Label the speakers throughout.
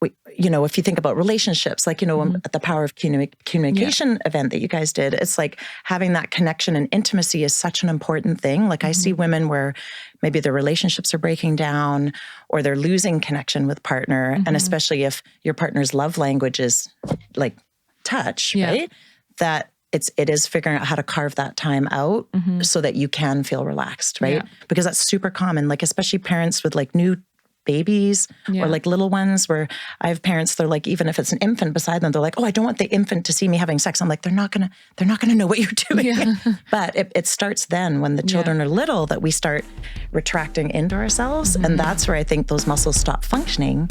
Speaker 1: if you think about relationships, like, at the Power of Communication event that you guys did, it's like having that connection and intimacy is such an important thing. Like I see women where maybe their relationships are breaking down or they're losing connection with partner. And especially if your partner's love language is like touch, right? That it is figuring out how to carve that time out so that you can feel relaxed, right? Because that's super common, like especially parents with like new babies or like little ones where I have parents, they're like, even if it's an infant beside them, they're like, oh, I don't want the infant to see me having sex. I'm like, they're not gonna know what you're doing. But it starts then when the children are little that we start retracting into ourselves. And that's where I think those muscles stop functioning.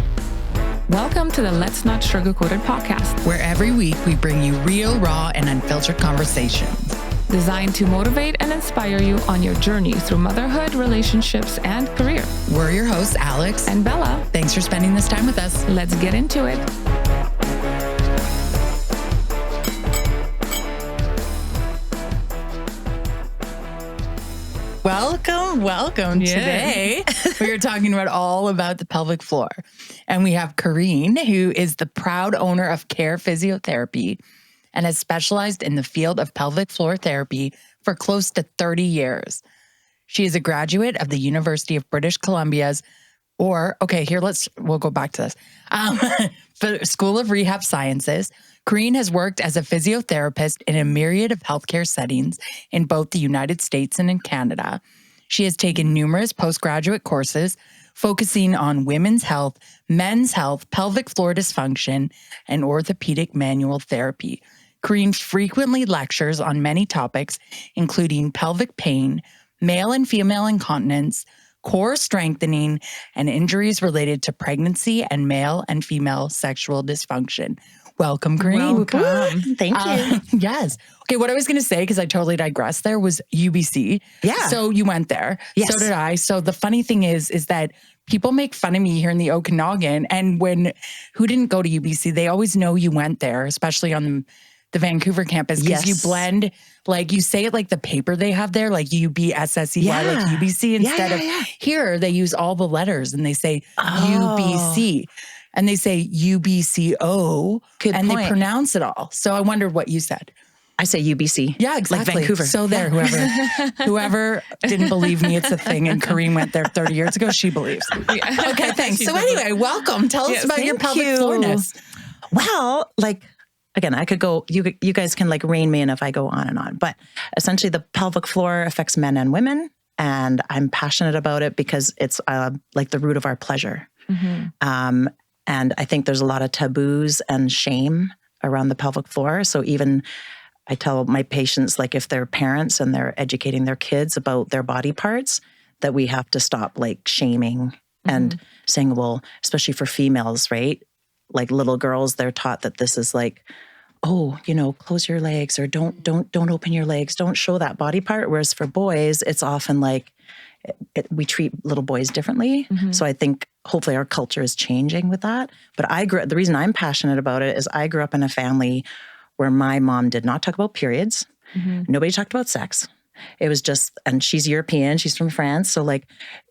Speaker 2: Welcome to the Let's Not Sugarcoat It podcast,
Speaker 3: where every week we bring you real, raw, and unfiltered conversations
Speaker 2: designed to motivate and inspire you on your journey through motherhood, relationships, and career.
Speaker 3: We're your hosts, Alex
Speaker 2: and Bella.
Speaker 3: Thanks for spending this time with us.
Speaker 2: Let's get into it.
Speaker 3: Welcome. Today, we are talking all about the pelvic floor. And we have Corinne, who is the proud owner of Kare Physiotherapy and has specialized in the field of pelvic floor therapy for close to 30 years. She is a graduate of the University of British Columbia's, we'll go back to this, the School of Rehab Sciences. Corinne has worked as a physiotherapist in a myriad of healthcare settings in both the United States and in Canada. She has taken numerous postgraduate courses focusing on women's health, men's health, pelvic floor dysfunction, and orthopaedic manual therapy. Corinne frequently lectures on many topics, including pelvic pain, male and female incontinence, core strengthening, and injuries related to pregnancy and male and female sexual dysfunction. Welcome, Corinne.
Speaker 1: Welcome. Thank you.
Speaker 3: Yes. Okay, what I was going to say, because I totally digressed there, was UBC.
Speaker 1: Yeah.
Speaker 3: So you went there.
Speaker 1: Yes.
Speaker 3: So did I. So the funny thing is that people make fun of me here in the Okanagan, and who didn't go to UBC, they always know you went there, especially on the Vancouver campus, because you blend, like you say it like the paper they have there, like UBSSEY, like UBC, instead of here, they use all the letters and they say UBC. And they say UBCO, they pronounce it all. So I wondered what you said.
Speaker 1: I say UBC.
Speaker 3: Yeah, exactly.
Speaker 1: Like Vancouver.
Speaker 3: So there, whoever didn't believe me, it's a thing. And Corinne went there 30 years ago. She believes. Yeah. Okay, thanks. So anyway, welcome. Tell us about your pelvic floorness.
Speaker 1: Well, again, I could go, you guys can rein me in if I go on and on. But essentially the pelvic floor affects men and women. And I'm passionate about it because it's like the root of our pleasure. And I think there's a lot of taboos and shame around the pelvic floor. So even I tell my patients, if they're parents and they're educating their kids about their body parts, that we have to stop shaming and saying, well, especially for females, right? Like little girls, they're taught that this is close your legs or don't open your legs, don't show that body part. Whereas for boys, it's often we treat little boys differently. So I think hopefully our culture is changing with that. But the reason I'm passionate about it is I grew up in a family where my mom did not talk about periods. Nobody talked about sex. It was just, and she's European, she's from France. So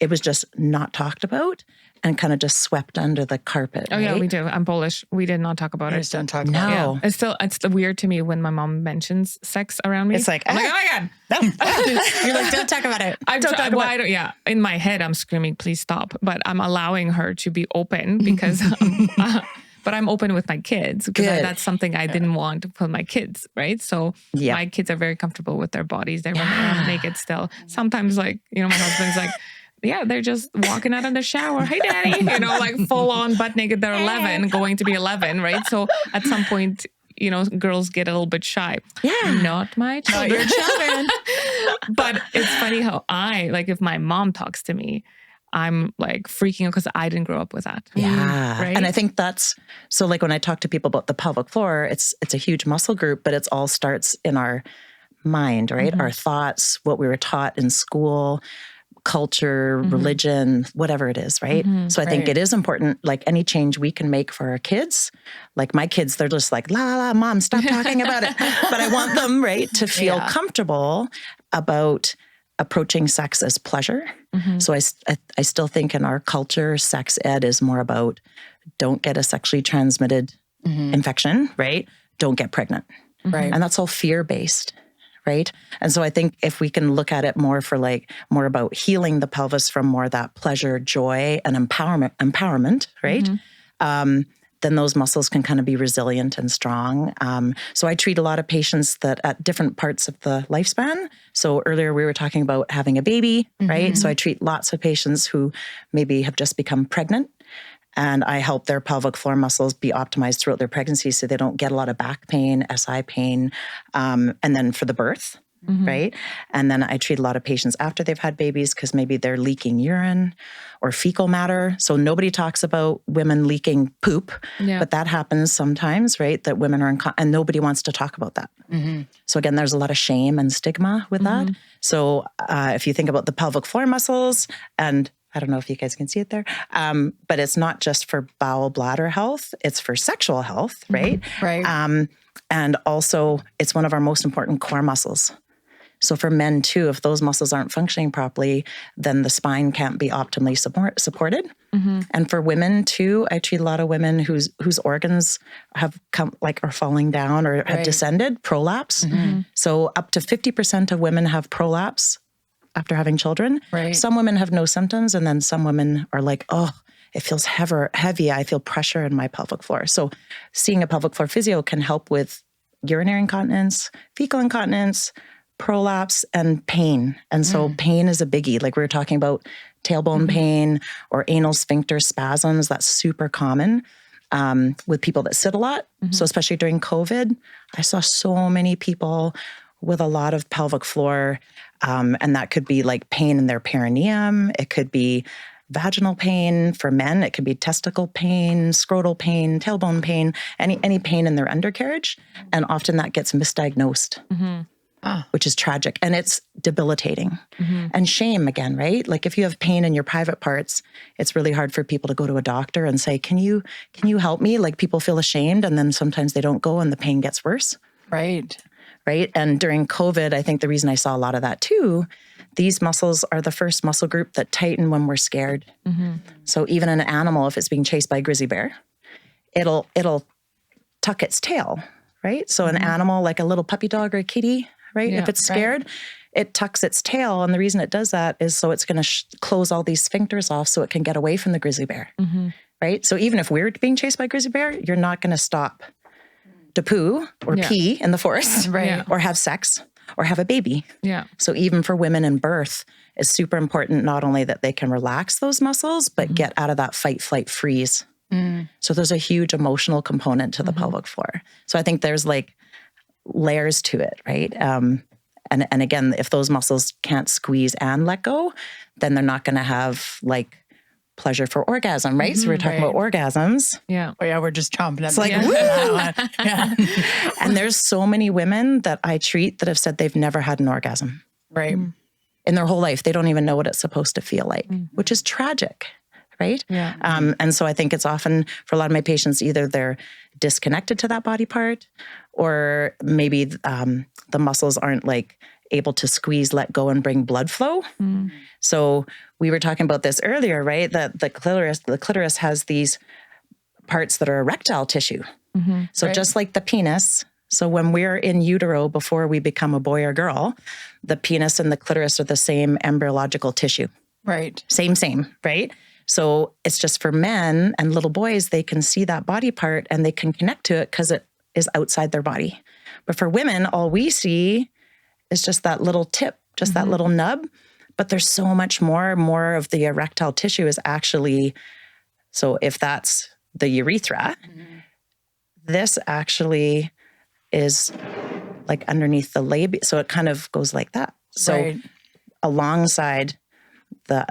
Speaker 1: it was just not talked about and kind of just swept under the carpet.
Speaker 2: Oh, yeah, we do. I'm Polish. We did not talk about it.
Speaker 3: Just don't talk about
Speaker 2: it. Yeah. It's weird to me when my mom mentions sex around me.
Speaker 1: It's like,
Speaker 2: I'm oh my
Speaker 3: God. You're like, don't talk about it.
Speaker 2: In my head, I'm screaming, please stop. But I'm allowing her to be open because, but I'm open with my kids because that's something I didn't want for my kids, right? So my kids are very comfortable with their bodies. They run around naked still. Sometimes my husband's like, they're just walking out of the shower. Hey, daddy, full on butt naked. They're 11, going to be 11, right? So at some point, girls get a little bit shy. Yeah. Not my children.
Speaker 3: Not your children.
Speaker 2: But it's funny how if my mom talks to me, I'm freaking out because I didn't grow up with that.
Speaker 1: Yeah.
Speaker 2: Right?
Speaker 1: And I think that's, so when I talk to people about the pelvic floor, it's a huge muscle group, but it all starts in our mind, right? Our thoughts, what we were taught in school, culture, religion, whatever it is, right? So I think it is important, any change we can make for our kids. My kids, they're just la, la, la, mom, stop talking about it. But I want them, right, to feel comfortable about approaching sex as pleasure. So I still think in our culture, sex ed is more about don't get a sexually transmitted infection, right? Don't get pregnant.
Speaker 3: Right.
Speaker 1: And that's all fear-based, right? And so I think if we can look at it more for like more about healing the pelvis from more that pleasure, joy, and empowerment, right? Then those muscles can kind of be resilient and strong. So I treat a lot of patients that at different parts of the lifespan. So earlier we were talking about having a baby, right? So I treat lots of patients who maybe have just become pregnant, and I help their pelvic floor muscles be optimized throughout their pregnancy so they don't get a lot of back pain, SI pain, and then for the birth. Right. And then I treat a lot of patients after they've had babies because maybe they're leaking urine or fecal matter. So nobody talks about women leaking poop, but that happens sometimes, right? That women are and nobody wants to talk about that. So again, there's a lot of shame and stigma with that. So if you think about the pelvic floor muscles, and I don't know if you guys can see it there, but it's not just for bowel bladder health, it's for sexual health, right?
Speaker 3: Right.
Speaker 1: And also it's one of our most important core muscles. So for men too, if those muscles aren't functioning properly, then the spine can't be optimally supported. And for women too, I treat a lot of women whose organs have come are falling down or have descended, prolapse. So up to 50% of women have prolapse after having children. Some women have no symptoms, and then some women are like, oh, it feels heavy. I feel pressure in my pelvic floor. So seeing a pelvic floor physio can help with urinary incontinence, fecal incontinence, prolapse, and pain. And so pain is a biggie. Like we were talking about tailbone pain or anal sphincter spasms. That's super common with people that sit a lot. So especially during COVID, I saw so many people with a lot of pelvic floor, and that could be like pain in their perineum. It could be vaginal pain for men. It could be testicle pain, scrotal pain, tailbone pain, any pain in their undercarriage. And often that gets misdiagnosed. Which is tragic, and it's debilitating. And shame again, right? Like if you have pain in your private parts, it's really hard for people to go to a doctor and say, can you help me? Like people feel ashamed, and then sometimes they don't go and the pain gets worse.
Speaker 3: Right.
Speaker 1: And during COVID, I think the reason I saw a lot of that too, these muscles are the first muscle group that tighten when we're scared. So even an animal, if it's being chased by a grizzly bear, it'll tuck its tail, right? So an animal like a little puppy dog or a kitty, right? If it's scared, it tucks its tail. And the reason it does that is so it's going to close all these sphincters off so it can get away from the grizzly bear, right? So even if we're being chased by a grizzly bear, you're not going to stop to poo or pee in the forest or have sex or have a baby. So even for women in birth, it's super important not only that they can relax those muscles, but get out of that fight, flight, freeze. So there's a huge emotional component to the pelvic floor. So I think there's like layers to it, right? And again, if those muscles can't squeeze and let go, then they're not going to have like pleasure for orgasm, right? So we're talking about orgasms.
Speaker 3: Oh yeah, we're just chomping at
Speaker 1: it's like, woo! And there's so many women that I treat that have said they've never had an orgasm. In their whole life. They don't even know what it's supposed to feel like, which is tragic. Right? And so I think it's often for a lot of my patients, either they're disconnected to that body part, or maybe the muscles aren't like able to squeeze, let go, and bring blood flow. So we were talking about this earlier, right? That the clitoris has these parts that are erectile tissue. So just like the penis. So when we're in utero before we become a boy or girl, the penis and the clitoris are the same embryological tissue. Same, right? So it's just for men and little boys, they can see that body part and they can connect to it because it is outside their body. But for women, all we see is just that little tip, just that little nub. But there's so much more of the erectile tissue is actually, so if that's the urethra, this actually is like underneath the labia. So it kind of goes like that. So alongside the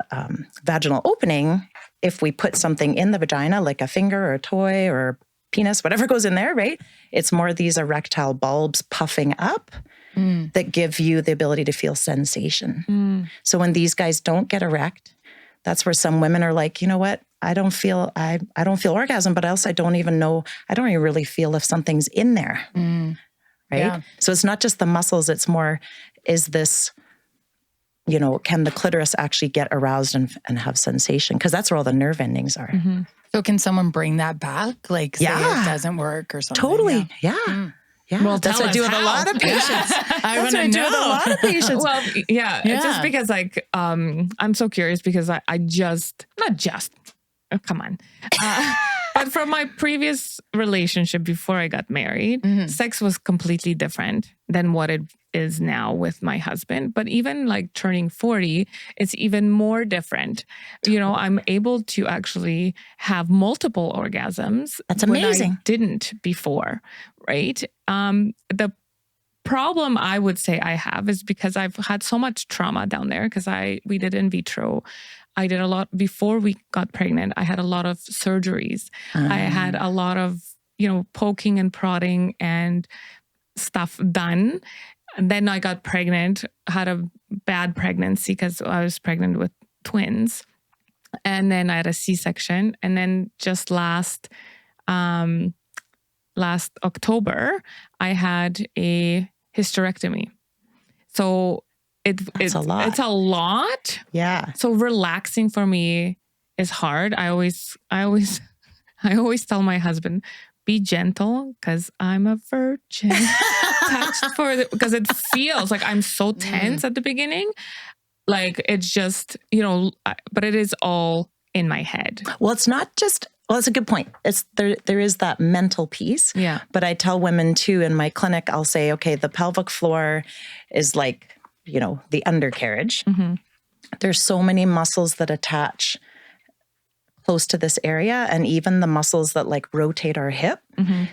Speaker 1: vaginal opening, if we put something in the vagina, like a finger or a toy or penis, whatever goes in there, right? It's more these erectile bulbs puffing up that give you the ability to feel sensation. So when these guys don't get erect, that's where some women are like, you know what? I don't feel orgasm, but else I don't even really feel if something's in there. Right? So it's not just the muscles, it's more, is this, can the clitoris actually get aroused and have sensation? Because that's where all the nerve endings are.
Speaker 3: So can someone bring that back? Like say it doesn't work or something?
Speaker 1: Totally. Yeah. Yeah.
Speaker 2: Well,
Speaker 1: that's what I do with a lot of patients.
Speaker 3: I want to know.
Speaker 1: With a lot of patients.
Speaker 2: Well, it's just because like, I'm so curious because come on. But from my previous relationship before I got married, sex was completely different than what it is now with my husband. But even like turning 40, it's even more different. You know, I'm able to actually have multiple orgasms.
Speaker 1: That's amazing.
Speaker 2: When I didn't before, right? The problem I would say I have is because I've had so much trauma down there because we did in vitro. I did a lot before we got pregnant. I had a lot of surgeries. I had a lot of, poking and prodding and stuff done. And then I got pregnant, had a bad pregnancy because I was pregnant with twins. And then I had a C-section. And then just last October, I had a hysterectomy. So it's a lot. It's a lot.
Speaker 1: Yeah.
Speaker 2: So relaxing for me is hard. I always tell my husband, be gentle because I'm a virgin. Because it feels like I'm so tense at the beginning. Like it's just, but it is all in my head.
Speaker 1: Well, it's not just, that's a good point. It's there is that mental piece.
Speaker 2: Yeah.
Speaker 1: But I tell women too, in my clinic, I'll say, okay, the pelvic floor is like, the undercarriage. Mm-hmm. There's so many muscles that attach close to this area. And even the muscles that like rotate our hip,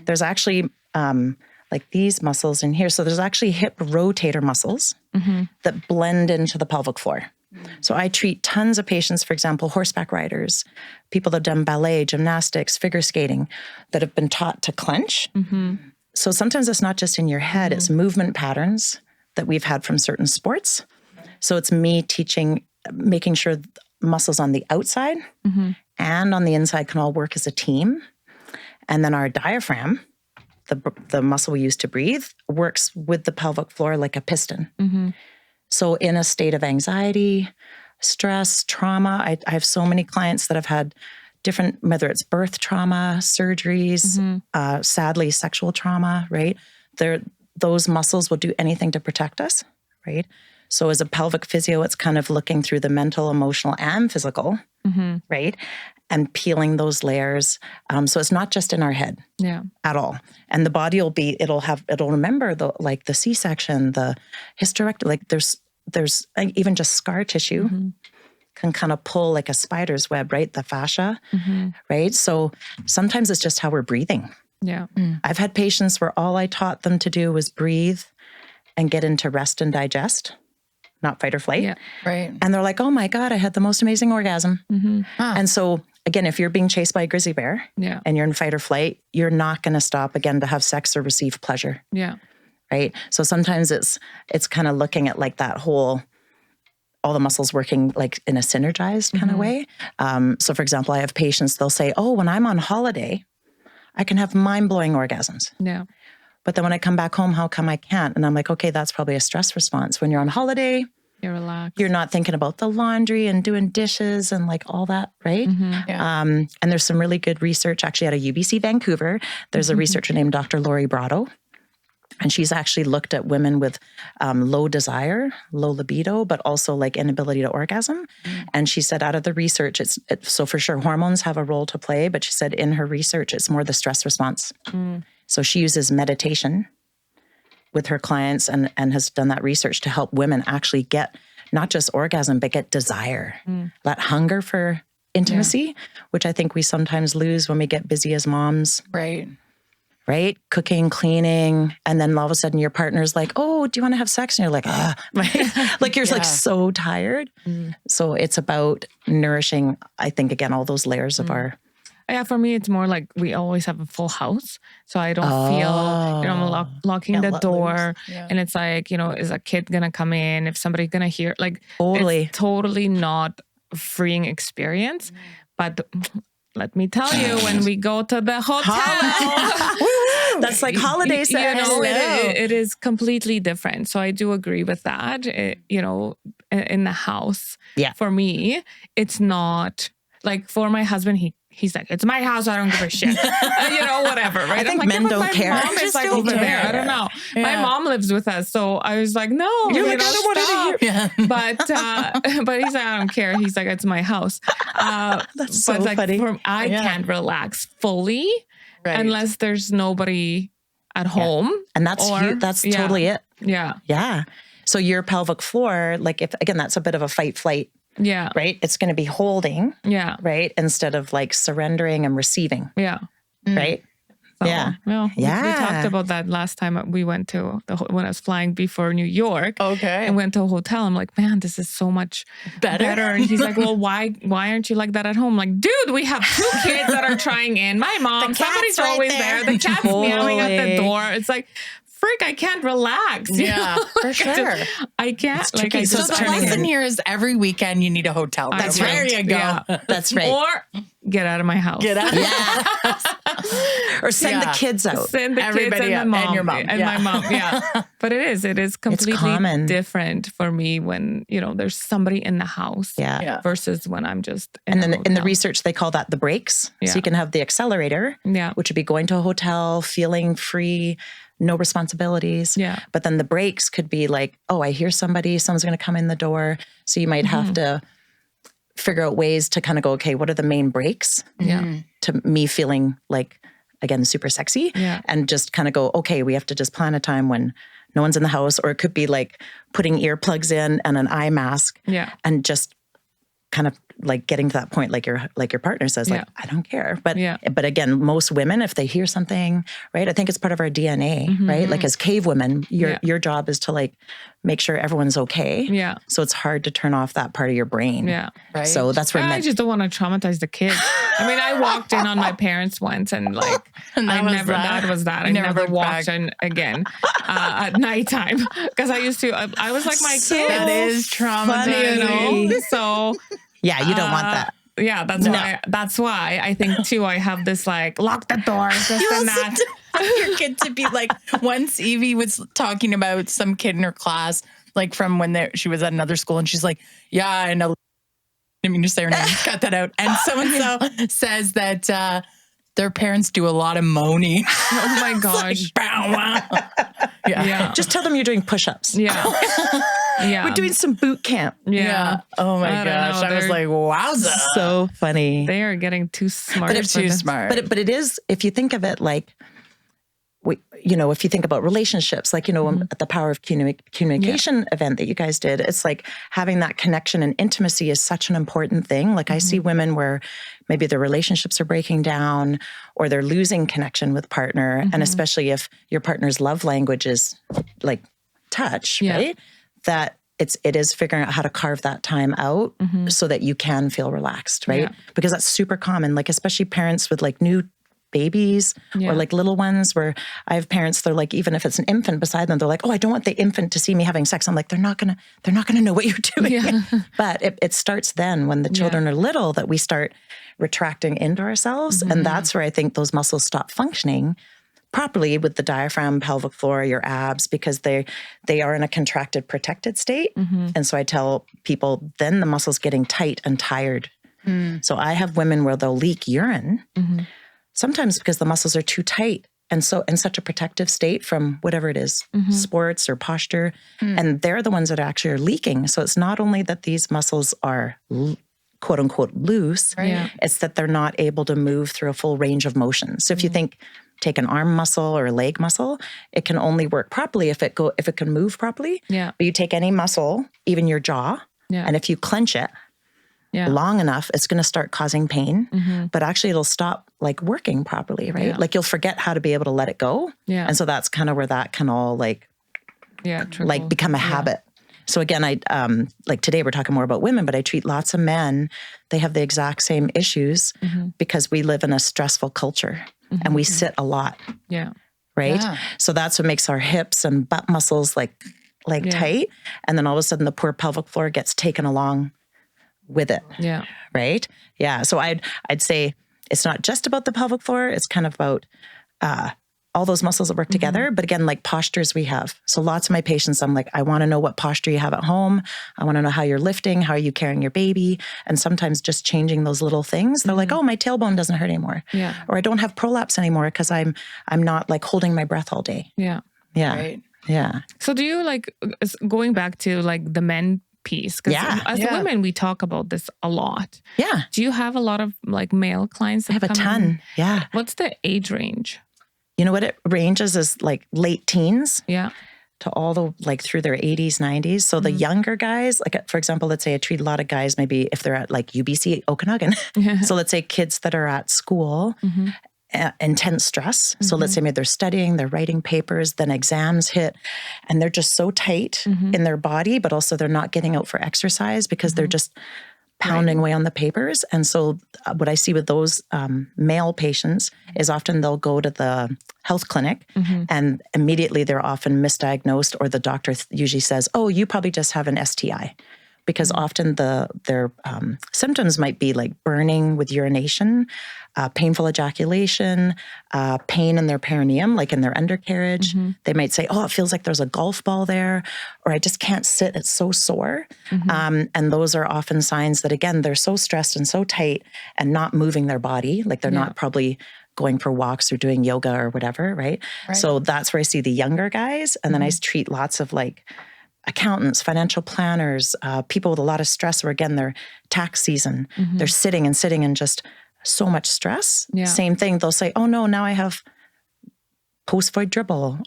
Speaker 1: there's actually like these muscles in here. So there's actually hip rotator muscles that blend into the pelvic floor. So I treat tons of patients, for example, horseback riders, people that have done ballet, gymnastics, figure skating, that have been taught to clench. So sometimes it's not just in your head, it's movement patterns that we've had from certain sports. So it's me teaching, making sure muscles on the outside and on the inside can all work as a team. And then our diaphragm, the muscle we use to breathe, works with the pelvic floor like a piston. So in a state of anxiety, stress, trauma, I have so many clients that have had different, whether it's birth trauma, surgeries, sadly, sexual trauma, right? Those muscles will do anything to protect us, right? So as a pelvic physio, it's kind of looking through the mental, emotional, and physical, right? And peeling those layers. So it's not just in our head at all. And the body it'll remember the C-section, the hysterectomy, like there's even just scar tissue can kind of pull like a spider's web, right? The fascia, right? So sometimes it's just how we're breathing.
Speaker 2: Yeah.
Speaker 1: I've had patients where all I taught them to do was breathe and get into rest and digest, not fight or flight.
Speaker 3: Yeah. Right.
Speaker 1: And they're like, oh my God, I had the most amazing orgasm. And so again, if you're being chased by a grizzly bear and you're in fight or flight, you're not going to stop again to have sex or receive pleasure.
Speaker 2: Yeah.
Speaker 1: Right. So sometimes it's kind of looking at like that whole, all the muscles working like in a synergized kind of way. So for example, I have patients, they'll say, oh, when I'm on holiday, I can have mind-blowing orgasms.
Speaker 2: Yeah.
Speaker 1: But then when I come back home, how come I can't? And I'm like, okay, that's probably a stress response. When you're on holiday,
Speaker 2: you're relaxed.
Speaker 1: You're not thinking about the laundry and doing dishes and like all that, right?
Speaker 3: Yeah.
Speaker 1: And there's some really good research actually out of UBC Vancouver. There's a researcher named Dr. Lori Brotto. And she's actually looked at women with low desire, low libido, but also like inability to orgasm. And she said out of the research, so for sure hormones have a role to play, but she said in her research, it's more the stress response. So she uses meditation with her clients and has done that research to help women actually get not just orgasm, but get desire, that hunger for intimacy, which I think we sometimes lose when we get busy as moms. Right? Cooking, cleaning. And then all of a sudden your partner's like, oh, do you want to have sex? And you're like, right? Like you're like so tired. So it's about nourishing, I think, again, all those layers of our...
Speaker 2: Yeah, for me, it's more like we always have a full house. So I don't feel, I'm locking the door. And it's like, is a kid going to come in? If somebody's going to hear, like, it's totally not a freeing experience. But let me tell you, when we go to the hotel,
Speaker 1: that's like holiday sex.
Speaker 2: It is completely different. So I do agree with that. In the house, for me, it's not like for my husband, he's like, it's my house. I don't give a shit. Whatever. Right.
Speaker 1: I think men don't care.
Speaker 2: Mom is like over there. I don't know. Yeah. My mom lives with us. So I was like, no,
Speaker 1: you're like, I don't want to hear.
Speaker 2: Yeah. But he's like, I don't care. He's like, it's my house.
Speaker 1: That's so funny.
Speaker 2: I can't relax fully unless there's nobody at home.
Speaker 1: And that's totally it.
Speaker 2: Yeah.
Speaker 1: Yeah. So your pelvic floor, like if, again, that's a bit of a fight flight.
Speaker 2: Yeah.
Speaker 1: Right. It's going to be holding.
Speaker 2: Yeah.
Speaker 1: Right. Instead of like surrendering and receiving.
Speaker 2: Yeah.
Speaker 1: Right.
Speaker 2: So,
Speaker 1: yeah.
Speaker 2: Well, we talked about that last time we went to when I was flying before New York.
Speaker 3: Okay.
Speaker 2: And went to a hotel. I'm like, man, this is so much better. And he's like, well, why aren't you like that at home? I'm like, dude, we have 2 kids that are trying in. My mom, somebody's always there. The cat's meowing at the door. It's like, frick, I can't relax.
Speaker 3: Yeah, for sure.
Speaker 2: I can't.
Speaker 3: So the lesson here is every weekend you need a hotel room.
Speaker 1: That's right.
Speaker 3: There you go.
Speaker 1: Yeah. That's right.
Speaker 2: Or get out of my house.
Speaker 3: Get out.
Speaker 1: Yeah. Or send the kids out.
Speaker 2: Send the
Speaker 3: Everybody
Speaker 2: kids and,
Speaker 3: and your mom.
Speaker 2: And my mom. Yeah. But it is completely different for me when, there's somebody in the house versus when I'm just in
Speaker 1: in the research, they call that the breaks.
Speaker 2: Yeah.
Speaker 1: So you can have the accelerator, which would be going to a hotel, feeling free, no responsibilities.
Speaker 2: Yeah.
Speaker 1: But then the breaks could be like, oh, I hear someone's going to come in the door. So you might have to figure out ways to kind of go, okay, what are the main breaks to me feeling like, again, super sexy and just kind of go, okay, we have to just plan a time when no one's in the house, or it could be like putting earplugs in and an eye mask and just kind of like getting to that point, like your partner says, like, I don't care. But again, most women, if they hear something, right, I think it's part of our DNA, right? Like as cave women, your job is to like make sure everyone's okay.
Speaker 2: Yeah.
Speaker 1: So it's hard to turn off that part of your brain.
Speaker 2: Yeah.
Speaker 1: Right. So that's where
Speaker 2: I just don't want to traumatize the kids. I mean, I walked in on my parents once and like, that was that. I never walked in again at nighttime because I used to, I was like my kid.
Speaker 3: That is traumatizing.
Speaker 2: So
Speaker 1: yeah, you don't want that.
Speaker 2: Yeah, that's why I think too I have this like lock the door, this and that.
Speaker 3: Your kid to be like, once Evie was talking about some kid in her class, like from when she was at another school, and she's like, yeah, I know. I didn't mean to say her name. Cut that out. And so-and-so says that their parents do a lot of moaning.
Speaker 2: Oh my gosh.
Speaker 3: Yeah.
Speaker 1: Just tell them you're doing push-ups.
Speaker 2: Yeah. Yeah.
Speaker 1: We're doing some boot camp.
Speaker 3: Yeah. Oh my gosh. I was like, wowza.
Speaker 1: So funny.
Speaker 2: They are getting too smart.
Speaker 3: They're too smart.
Speaker 1: But it is, if you think of it like, if you think about relationships, like, at the Power of Communication event that you guys did, it's like having that connection and intimacy is such an important thing. Like I see women where maybe their relationships are breaking down or they're losing connection with partner. And especially if your partner's love language is like touch, right? That it is figuring out how to carve that time out so that you can feel relaxed, right? Yeah. Because that's super common, like especially parents with like new babies or like little ones where I have parents, they're like, even if it's an infant beside them, they're like, oh, I don't want the infant to see me having sex. I'm like, they're not gonna know what you're doing. Yeah. But it starts then when the children are little that we start retracting into ourselves. And that's where I think those muscles stop functioning properly with the diaphragm, pelvic floor, your abs, because they are in a contracted, protected state. And so I tell people then the muscle's getting tight and tired. So I have women where they'll leak urine, sometimes because the muscles are too tight and so in such a protective state from whatever it is, sports or posture. And they're the ones that actually are leaking. So it's not only that these muscles are quote unquote loose, it's that they're not able to move through a full range of motion. So if you take an arm muscle or a leg muscle, it can only work properly if it can move properly. Yeah. But you take any muscle, even your jaw, and if you clench it long enough, it's going to start causing pain, but actually it'll stop like working properly, right? Like you'll forget how to be able to let it go. Yeah. And so that's kind of where that can all like become a habit. So again, I like today we're talking more about women, but I treat lots of men. They have the exact same issues because we live in a stressful culture and we sit a lot. Yeah. Right. Yeah. So that's what makes our hips and butt muscles like tight. And then all of a sudden the poor pelvic floor gets taken along with it. Yeah. Right. Yeah. So I'd say it's not just about the pelvic floor. It's kind of about all those muscles that work together. But again, like postures we have. So lots of my patients, I'm like, I want to know what posture you have at home. I want to know how you're lifting, how are you carrying your baby? And sometimes just changing those little things. They're like, oh, my tailbone doesn't hurt anymore.
Speaker 2: Yeah.
Speaker 1: Or I don't have prolapse anymore because I'm not like holding my breath all day.
Speaker 2: Yeah.
Speaker 1: Yeah.
Speaker 3: Right.
Speaker 1: Yeah.
Speaker 2: So do you like, going back to like the men piece? Because as women, we talk about this a lot.
Speaker 1: Yeah.
Speaker 2: Do you have a lot of like male clients that
Speaker 1: I have a
Speaker 2: come
Speaker 1: ton.
Speaker 2: in?
Speaker 1: Yeah.
Speaker 2: What's the age range?
Speaker 1: You know what it ranges is like late teens.
Speaker 2: Yeah.
Speaker 1: To all the like through their 80s, 90s. So the younger guys, like for example, let's say I treat a lot of guys, maybe if they're at like UBC Okanagan. So let's say kids that are at school, intense stress. So let's say maybe they're studying, they're writing papers, then exams hit, and they're just so tight in their body, but also they're not getting out for exercise because they're just pounding away on the papers. And so what I see with those male patients is often they'll go to the health clinic and immediately they're often misdiagnosed, or the doctor usually says, oh, you probably just have an STI. Because often their symptoms might be like burning with urination, painful ejaculation, pain in their perineum, like in their undercarriage. They might say, oh, it feels like there's a golf ball there, or I just can't sit, it's so sore. And those are often signs that, again, they're so stressed and so tight and not moving their body, like they're not probably going for walks or doing yoga or whatever, right? So that's where I see the younger guys. And then I treat lots of like accountants, financial planners, people with a lot of stress, or again, their tax season, they're sitting and just so much stress. Same thing. They'll say, oh no, now I have post-void dribble,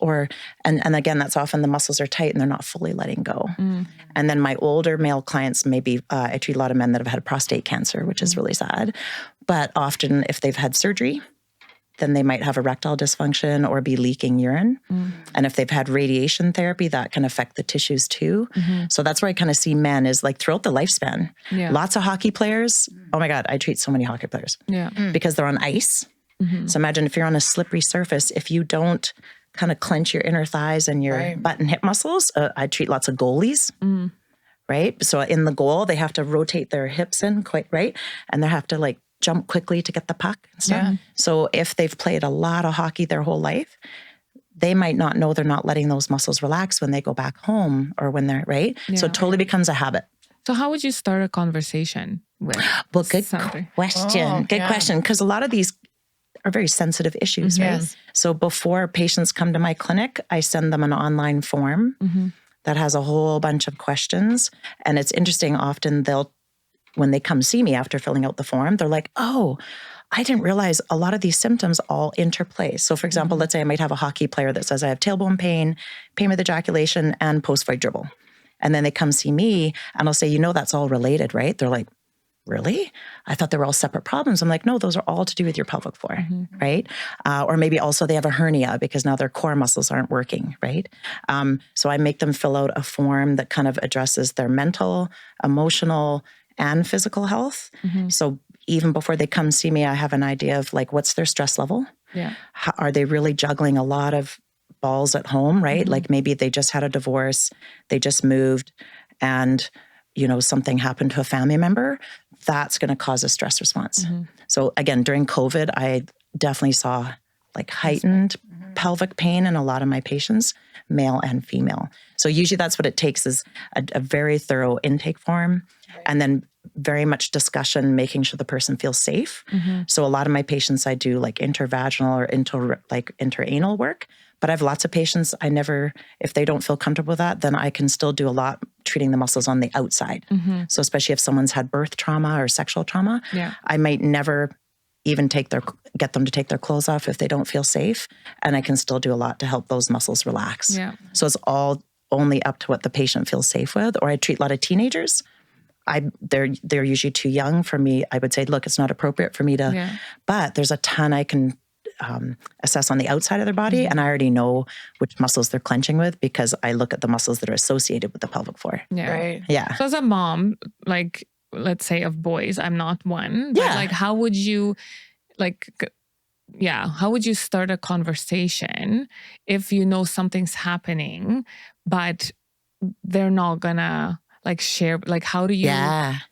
Speaker 1: and again, that's often the muscles are tight and they're not fully letting go. And then my older male clients, maybe I treat a lot of men that have had prostate cancer, which is really sad. But often if they've had surgery, then they might have erectile dysfunction or be leaking urine. And if they've had radiation therapy, that can affect the tissues too. So that's where I kind of see men is like throughout the lifespan. Lots of hockey players. Oh my God, I treat so many hockey players because they're on ice. So imagine if you're on a slippery surface, if you don't kind of clench your inner thighs and your butt and hip muscles, I treat lots of goalies. Right? So in the goal, they have to rotate their hips in quite right. And they have to like jump quickly to get the puck and stuff. So if they've played a lot of hockey their whole life, they might not know they're not letting those muscles relax when they go back home or when they're, right? So it totally becomes a habit.
Speaker 2: So how would you start a conversation with
Speaker 1: good question. Good question. Because a lot of these are very sensitive issues, right? So before patients come to my clinic, I send them an online form that has a whole bunch of questions. And it's interesting, often when they come see me after filling out the form, they're like, oh, I didn't realize a lot of these symptoms all interplay. So for example, let's say I might have a hockey player that says I have tailbone pain with ejaculation, and post-void dribble. And then they come see me and I'll say, that's all related, right? They're like, really? I thought they were all separate problems. I'm like, no, those are all to do with your pelvic floor, right? Or maybe also they have a hernia because now their core muscles aren't working, right? So I make them fill out a form that kind of addresses their mental, emotional, and physical health. So even before they come see me, I have an idea of like, what's their stress level? Are they really juggling a lot of balls at home, right? Like maybe they just had a divorce, they just moved, and something happened to a family member. That's going to cause a stress response. So again, during COVID, I definitely saw like heightened pelvic pain in a lot of my patients, male and female. So usually that's what it takes is a very thorough intake form, and then very much discussion, making sure the person feels safe. So a lot of my patients, I do like intervaginal or interanal work, but I have lots of patients if they don't feel comfortable with that, then I can still do a lot treating the muscles on the outside. So especially if someone's had birth trauma or sexual trauma, I might never even get them to take their clothes off if they don't feel safe. And I can still do a lot to help those muscles relax. So it's all only up to what the patient feels safe with. Or I treat a lot of teenagers. They're usually too young for me. I would say, look, it's not appropriate for me to, but there's a ton I can assess on the outside of their body. And I already know which muscles they're clenching with because I look at the muscles that are associated with the pelvic floor. So
Speaker 2: as a mom, like, let's say of boys, I'm not one, but like, how would you start a conversation if something's happening, but they're not gonna like share, like how do you,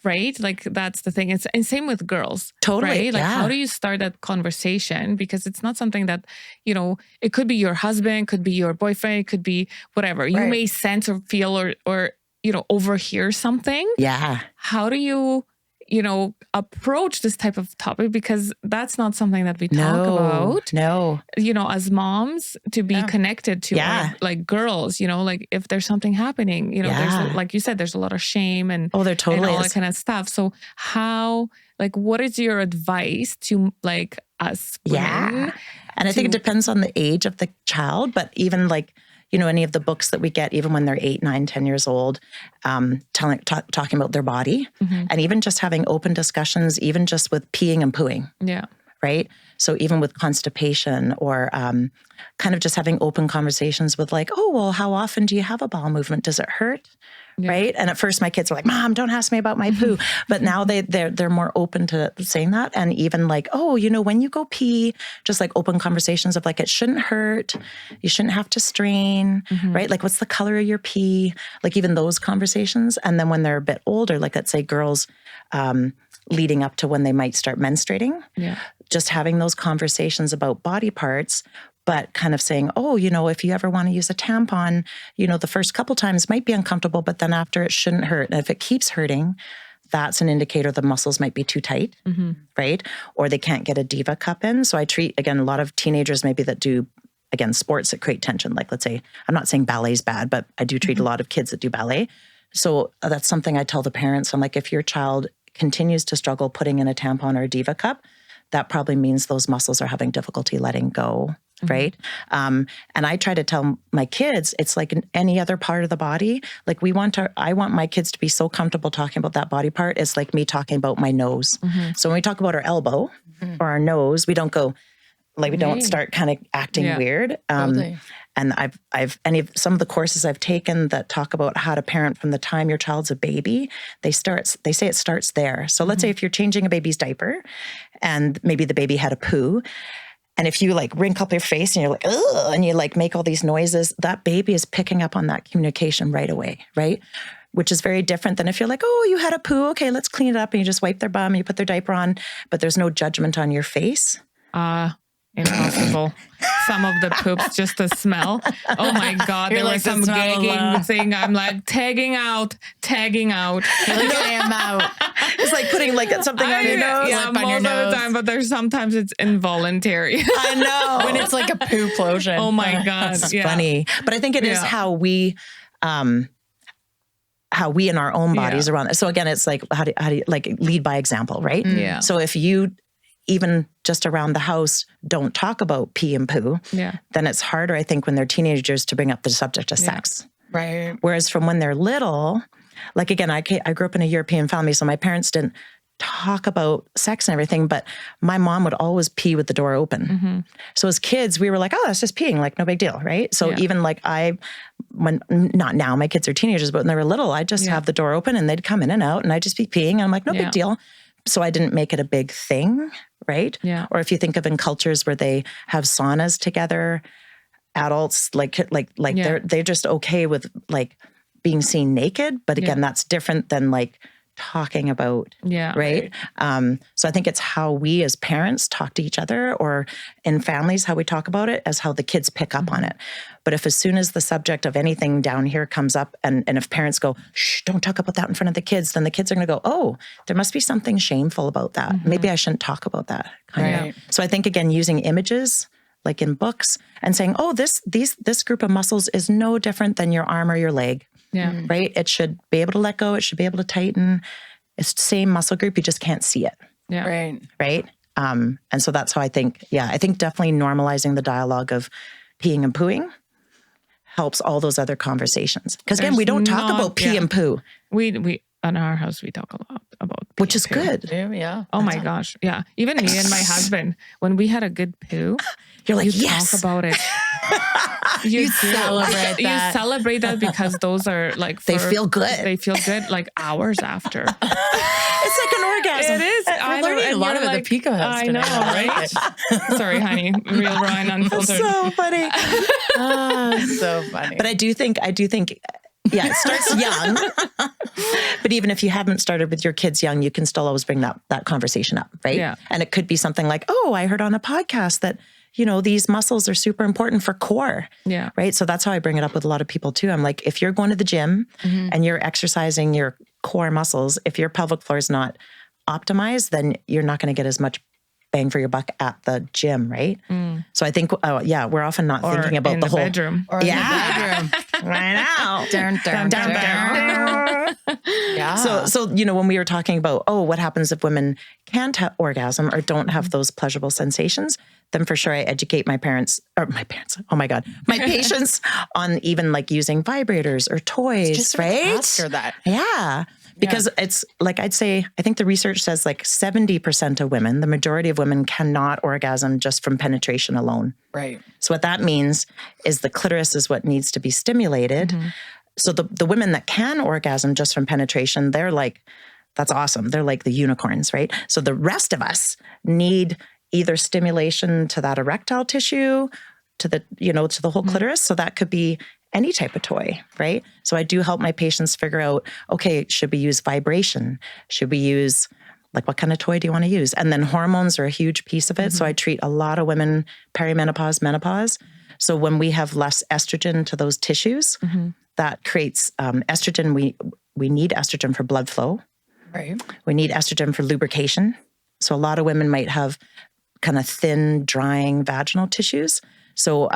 Speaker 2: right? Like that's the thing. And same with girls.
Speaker 1: Totally.
Speaker 2: Right? Like how do you start that conversation? Because it's not something that, you know, it could be your husband, could be your boyfriend, could be whatever. You may sense or feel or, you know, overhear something.
Speaker 1: Yeah.
Speaker 2: How do you, you know, approach this type of topic? Because that's not something that we talk about.
Speaker 1: No.
Speaker 2: You know, as moms, to be connected to our, like girls, you know, like if there's something happening, you know, there's like you said, there's a lot of shame and,
Speaker 1: there totally
Speaker 2: and all
Speaker 1: is.
Speaker 2: that kind of stuff. So how, like, what is your advice to like us women?
Speaker 1: And I think it depends on the age of the child, but even like, you know, any of the books that we get, even when they're 8, 9, 10 years old, talking about their body and even just having open discussions, even just with peeing and pooing.
Speaker 2: Yeah.
Speaker 1: Right. So even with constipation or kind of just having open conversations with like, oh, well, how often do you have a bowel movement? Does it hurt? Yeah. Right. And at first my kids were like, Mom, don't ask me about my poo. But now they're more open to saying that. And even like, oh, you know, when you go pee, just like open conversations of like, it shouldn't hurt. You shouldn't have to strain. Right. Like, what's the color of your pee? Like even those conversations. And then when they're a bit older, like let's say girls leading up to when they might start menstruating, just having those conversations about body parts, but kind of saying, oh, you know, if you ever want to use a tampon, you know, the first couple times might be uncomfortable, but then after it shouldn't hurt. And if it keeps hurting, that's an indicator the muscles might be too tight, right? Or they can't get a diva cup in. So I treat, again, a lot of teenagers maybe that do, again, sports that create tension. Like let's say, I'm not saying ballet's bad, but I do treat a lot of kids that do ballet. So that's something I tell the parents. I'm like, if your child continues to struggle putting in a tampon or a diva cup, that probably means those muscles are having difficulty letting go, right? And I try to tell my kids, it's like in any other part of the body. Like I want my kids to be so comfortable talking about that body part. It's like me talking about my nose. So when we talk about our elbow or our nose, we don't go, like we don't start kind of acting weird. And some of the courses I've taken that talk about how to parent from the time your child's a baby, they say it starts there. So let's say if you're changing a baby's diaper and maybe the baby had a poo, and if you like wrinkle up your face and you're like, ugh, and you like make all these noises, that baby is picking up on that communication right away, right? Which is very different than if you're like, oh, you had a poo, okay, let's clean it up, and you just wipe their bum and you put their diaper on, but there's no judgment on your face.
Speaker 2: Impossible. Some of the poops, just the smell. Oh my God. There was some gagging thing. I'm like, tagging out. You're like, I am out.
Speaker 1: It's like putting like something on your nose.
Speaker 2: Yeah, most of the time, but there's sometimes it's involuntary.
Speaker 1: I know.
Speaker 3: When it's like a poo plosion.
Speaker 2: Oh my God.
Speaker 1: That's funny. But I think it is how we in our own bodies around it. So again, it's like, how do you like lead by example, right?
Speaker 2: Yeah.
Speaker 1: So if you even just around the house don't talk about pee and poo, then it's harder, I think, when they're teenagers to bring up the subject of sex.
Speaker 3: Right.
Speaker 1: Whereas from when they're little, like again, I grew up in a European family, so my parents didn't talk about sex and everything, but my mom would always pee with the door open. So as kids, we were like, oh, that's just peeing, like no big deal, right? So even like not now, my kids are teenagers, but when they were little, I'd just have the door open and they'd come in and out and I'd just be peeing and I'm like, no big deal. So I didn't make it a big thing, right? Yeah. Or if you think of in cultures where they have saunas together, adults they're just okay with like being seen naked, but again, that's different than like talking about, right? So I think it's how we as parents talk to each other or in families, how we talk about it as how the kids pick up on it. But if as soon as the subject of anything down here comes up and if parents go, shh, don't talk about that in front of the kids, then the kids are going to go, oh, there must be something shameful about that. Maybe I shouldn't talk about that. Kind of. So I think, again, using images like in books and saying, oh, this group of muscles is no different than your arm or your leg. Yeah. Right? It should be able to let go. It should be able to tighten. It's the same muscle group. You just can't see it.
Speaker 2: Yeah.
Speaker 3: Right.
Speaker 1: Right. And so that's how I think definitely normalizing the dialogue of peeing and pooing helps all those other conversations. Because again, we don't talk about pee and poo.
Speaker 2: We in our house, we talk a lot about pee,
Speaker 1: which is good.
Speaker 3: Yeah.
Speaker 2: Oh my gosh. Yeah. Even me and my husband, when we had a good poo,
Speaker 1: you're like,
Speaker 2: you talk about it. You celebrate that. You celebrate that because those are like,
Speaker 1: they feel good.
Speaker 2: They feel good like hours after.
Speaker 1: It's like an orgasm.
Speaker 2: It is.
Speaker 3: We're learning a lot about the Pico house today.
Speaker 2: I know, right? Sorry, honey. Real Ryan unfiltered.
Speaker 1: So funny.
Speaker 3: So funny.
Speaker 1: But I do think, it starts young. But even if you haven't started with your kids young, you can still always bring that conversation up, right?
Speaker 2: Yeah.
Speaker 1: And it could be something like, oh, I heard on a podcast that, these muscles are super important for core.
Speaker 2: Yeah.
Speaker 1: Right. So that's how I bring it up with a lot of people too. I'm like, if you're going to the gym and you're exercising your core muscles, if your pelvic floor is not optimized, then you're not going to get as much bang for your buck at the gym, right? So I think, we're often not thinking about
Speaker 2: in
Speaker 1: the whole
Speaker 2: bedroom.
Speaker 3: Or in the bedroom.
Speaker 1: I know.
Speaker 3: Dun, dun, dun. Yeah.
Speaker 1: So when we were talking about, what happens if women can't have orgasm or don't have those pleasurable sensations, then for sure I educate my patients on even like using vibrators or toys,
Speaker 3: just
Speaker 1: right?
Speaker 3: ask her that.
Speaker 1: Yeah. Because it's like, I think the research says like 70% of women, the majority of women cannot orgasm just from penetration alone.
Speaker 3: Right.
Speaker 1: So what that means is the clitoris is what needs to be stimulated. So the women that can orgasm just from penetration, they're like, that's awesome. They're like the unicorns, right? So the rest of us need either stimulation to that erectile tissue, to the whole clitoris. So that could be any type of toy, right? So I do help my patients figure out, okay, should we use vibration? Should we use, like, what kind of toy do you want to use? And then hormones are a huge piece of it. So I treat a lot of women perimenopause, menopause. So when we have less estrogen to those tissues, that creates estrogen. We need estrogen for blood flow.
Speaker 3: Right.
Speaker 1: We need estrogen for lubrication. So a lot of women might have kind of thin, drying vaginal tissues. So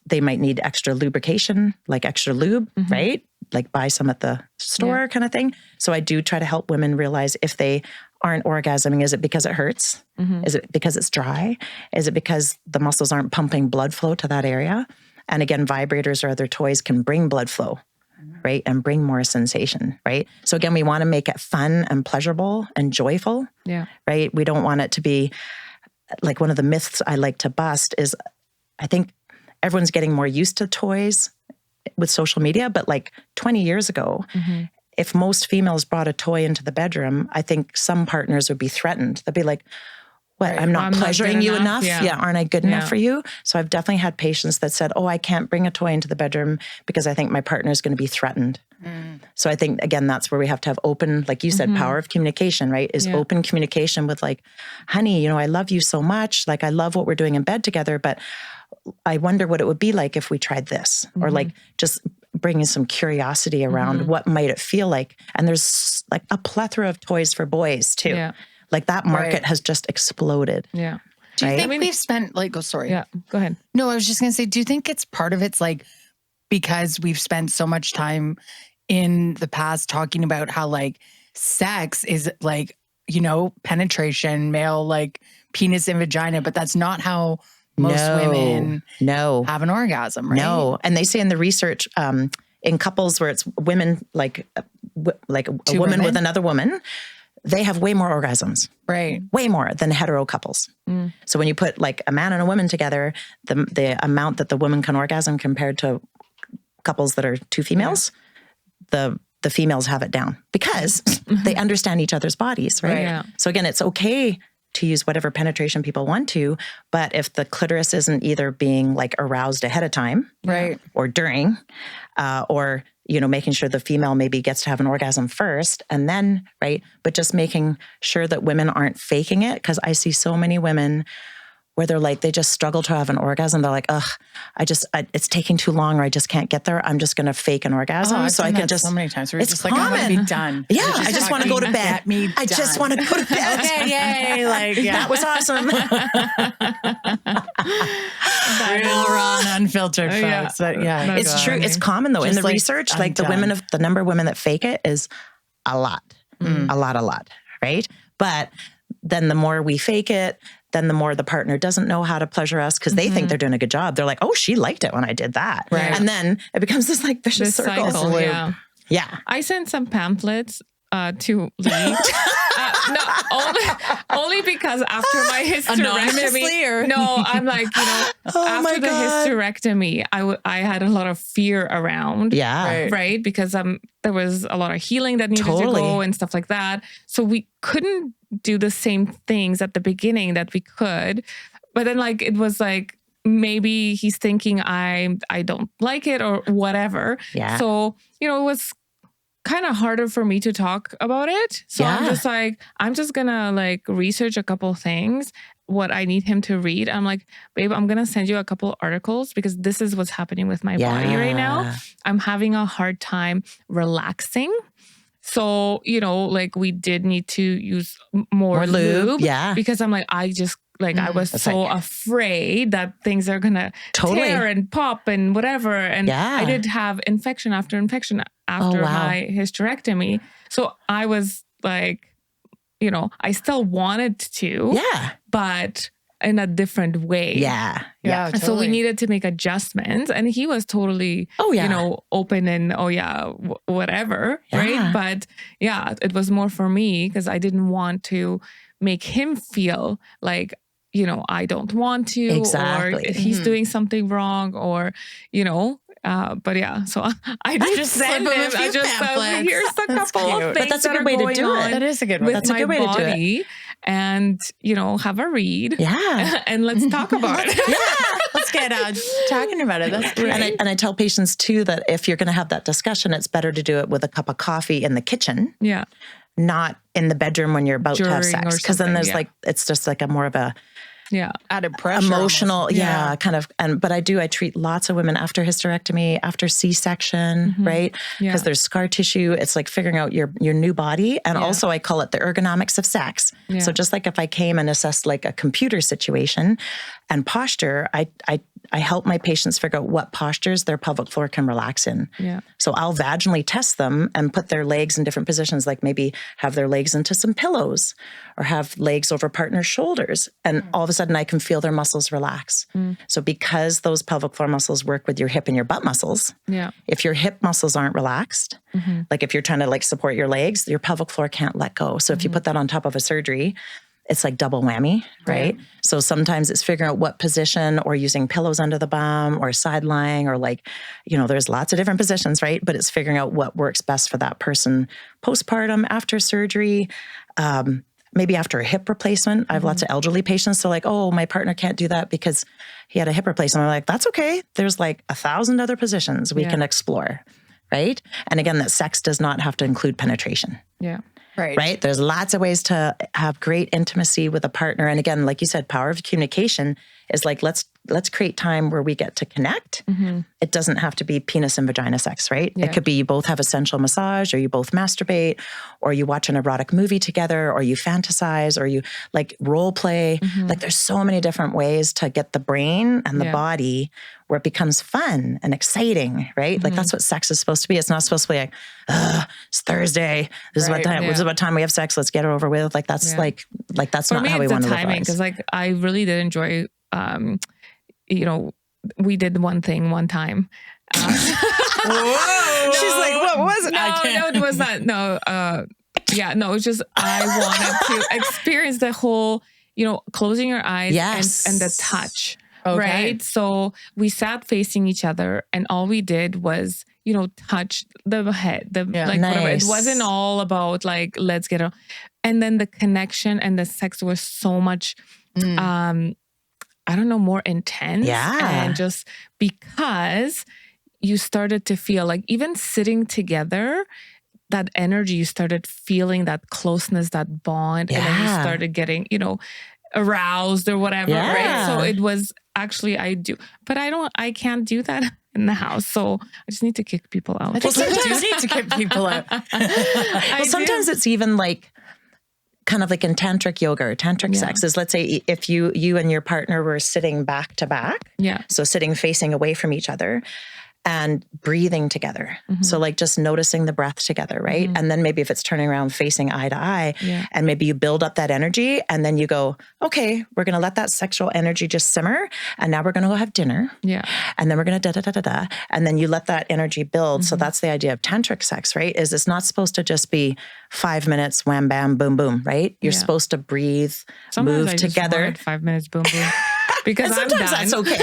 Speaker 1: they might need extra lubrication, like extra lube, right? Like buy some at the store kind of thing. So I do try to help women realize if they aren't orgasming, is it because it hurts? Is it because it's dry? Is it because the muscles aren't pumping blood flow to that area? And again, vibrators or other toys can bring blood flow, right? And bring more sensation, right? So again, we want to make it fun and pleasurable and joyful, right? We don't want it to be like, one of the myths I like to bust is, I think everyone's getting more used to toys with social media, but like 20 years ago, if most females brought a toy into the bedroom, I think some partners would be threatened. They'd be like, what, I'm not pleasuring you enough? Yeah, aren't I good enough for you? So I've definitely had patients that said, I can't bring a toy into the bedroom because I think my partner is going to be threatened. So I think, again, that's where we have to have open, like you said, power of communication, right? Is open communication with like, honey, I love you so much. Like, I love what we're doing in bed together, but I wonder what it would be like if we tried this, or like just bringing some curiosity around what might it feel like. And there's like a plethora of toys for boys too. Yeah. Like that market has just exploded.
Speaker 3: Yeah. Do you think we've spent sorry.
Speaker 2: Yeah, go ahead.
Speaker 3: No, I was just going to say, do you think it's part of it's like, because we've spent so much time in the past talking about how like sex is like, penetration, male, like penis and vagina, but that's not how most women have an orgasm, right?
Speaker 1: No. And they say in the research, in couples where it's women, like a woman with another woman, they have way more orgasms.
Speaker 3: Right.
Speaker 1: Way more than hetero couples. So when you put like a man and a woman together, the amount that the woman can orgasm compared to couples that are two females, the females have it down because they understand each other's bodies, right?
Speaker 2: Yeah.
Speaker 1: So again, it's okay to use whatever penetration people want to, but if the clitoris isn't either being like aroused ahead of time,
Speaker 3: right,
Speaker 1: or during, or making sure the female maybe gets to have an orgasm first and then, right, but just making sure that women aren't faking it, because I see so many women where they're like, they just struggle to have an orgasm. They're like, it's taking too long, or I just can't get there. I'm just going to fake an orgasm.
Speaker 3: So I can just, so many times where it's just common. Like, I want to be done.
Speaker 1: Yeah. I just want to go to bed. I just want to go to bed.
Speaker 3: Okay, yay. Like,
Speaker 1: that was awesome.
Speaker 3: Real raw and unfiltered, folks. But
Speaker 1: it's true. It's common though. Just in the research, like the number of women that fake it is a lot, a lot, right? But then the more we fake it, then the more the partner doesn't know how to pleasure us because they think they're doing a good job. They're like, oh, she liked it when I did that. Right. And then it becomes this like vicious circle. Yeah.
Speaker 2: I sent some pamphlets to Lee. Only because after my hysterectomy, I'm like, after the hysterectomy, I had a lot of fear around.
Speaker 1: Yeah.
Speaker 2: Right? Because there was a lot of healing that needed to go and stuff like that. So we couldn't do the same things at the beginning that we could. But then like, it was like, maybe he's thinking I don't like it or whatever.
Speaker 1: Yeah.
Speaker 2: So, it was kind of harder for me to talk about it. So I'm just like, I'm just gonna like research a couple things, what I need him to read. I'm like, babe, I'm gonna send you a couple articles because this is what's happening with my body right now. I'm having a hard time relaxing. So, like we did need to use more lube. Because I'm like, I was so afraid that things are going to tear and pop and whatever. And I did have infection after infection after my hysterectomy. So I was like, I still wanted to, but in a different way.
Speaker 3: Totally.
Speaker 2: So we needed to make adjustments, and he was totally, open and whatever, right? But it was more for me because I didn't want to make him feel like, I don't want to, or if he's doing something wrong, or, but so I just send him. I just said, here's a couple of things.
Speaker 1: But that's a good way to do it.
Speaker 3: That is a good way.
Speaker 1: That's a good way to do it.
Speaker 2: And, have a read. And let's talk about it.
Speaker 3: Let's get talking about it. That's great.
Speaker 1: And I tell patients too that if you're going to have that discussion, it's better to do it with a cup of coffee in the kitchen. Not in the bedroom when you're about to have sex. Because then there's it's just like a more of a
Speaker 3: added pressure,
Speaker 1: emotional, kind of. But I treat lots of women after hysterectomy, after C-section, right? Because there's scar tissue. It's like figuring out your new body. And also I call it the ergonomics of sex. So just like if I came and assessed like a computer situation and posture, I help my patients figure out what postures their pelvic floor can relax in. So I'll vaginally test them and put their legs in different positions, like maybe have their legs into some pillows or have legs over partner's shoulders. And all of a sudden I can feel their muscles relax. So because those pelvic floor muscles work with your hip and your butt muscles, if your hip muscles aren't relaxed, like if you're trying to like support your legs, your pelvic floor can't let go. So if you put that on top of a surgery, it's like double whammy, right? So sometimes it's figuring out what position, or using pillows under the bum, or side lying, or like, there's lots of different positions, right? But it's figuring out what works best for that person postpartum, after surgery, maybe after a hip replacement. I have lots of elderly patients. So like, oh, my partner can't do that because he had a hip replacement. I'm like, that's okay. There's like 1,000 other positions we can explore, right? And again, that sex does not have to include penetration. Right. There's lots of ways to have great intimacy with a partner. And again, like you said, power of communication is like, let's create time where we get to connect. It doesn't have to be penis and vagina sex, right? It could be you both have a sensual massage, or you both masturbate, or you watch an erotic movie together, or you fantasize, or you like role play. Like there's so many different ways to get the brain and the body where it becomes fun and exciting, right? Like that's what sex is supposed to be. It's not supposed to be like, it's Thursday. This is what time. This is what time we have sex. Let's get it over with. Like that's like that's
Speaker 2: for
Speaker 1: not
Speaker 2: me,
Speaker 1: how we want to live lives.
Speaker 2: Because like I really did enjoy. We did one thing one time.
Speaker 3: Whoa! She's like, what was it?
Speaker 2: No, it was not. No, it was just I wanted to experience the whole, closing your eyes and the touch. Right. So we sat facing each other, and all we did was, touch the head, whatever. It wasn't all about like, let's get on. And then the connection and the sex was so much, I don't know, more intense. And just because you started to feel like even sitting together, that energy, you started feeling that closeness, that bond. And then you started getting, aroused or whatever. Right. So it was actually, but I can't do that in the house. So I just need to kick people out.
Speaker 3: I think sometimes you need to kick people out.
Speaker 1: Sometimes it's even like, kind of like in tantric yoga or tantric sex is, let's say if you and your partner were sitting back to back. So sitting facing away from each other and breathing together. So like just noticing the breath together, right? And then maybe if it's turning around facing eye to eye, and maybe you build up that energy, and then you go, okay, we're going to let that sexual energy just simmer. And now we're going to go have dinner. And then we're going to da-da-da-da-da. And then you let that energy build. So that's the idea of tantric sex, right? Is it's not supposed to just be 5 minutes, wham, bam, boom, boom, right? You're supposed to breathe,
Speaker 2: sometimes
Speaker 1: move together.
Speaker 2: 5 minutes, boom, boom. Because
Speaker 1: and sometimes that's okay.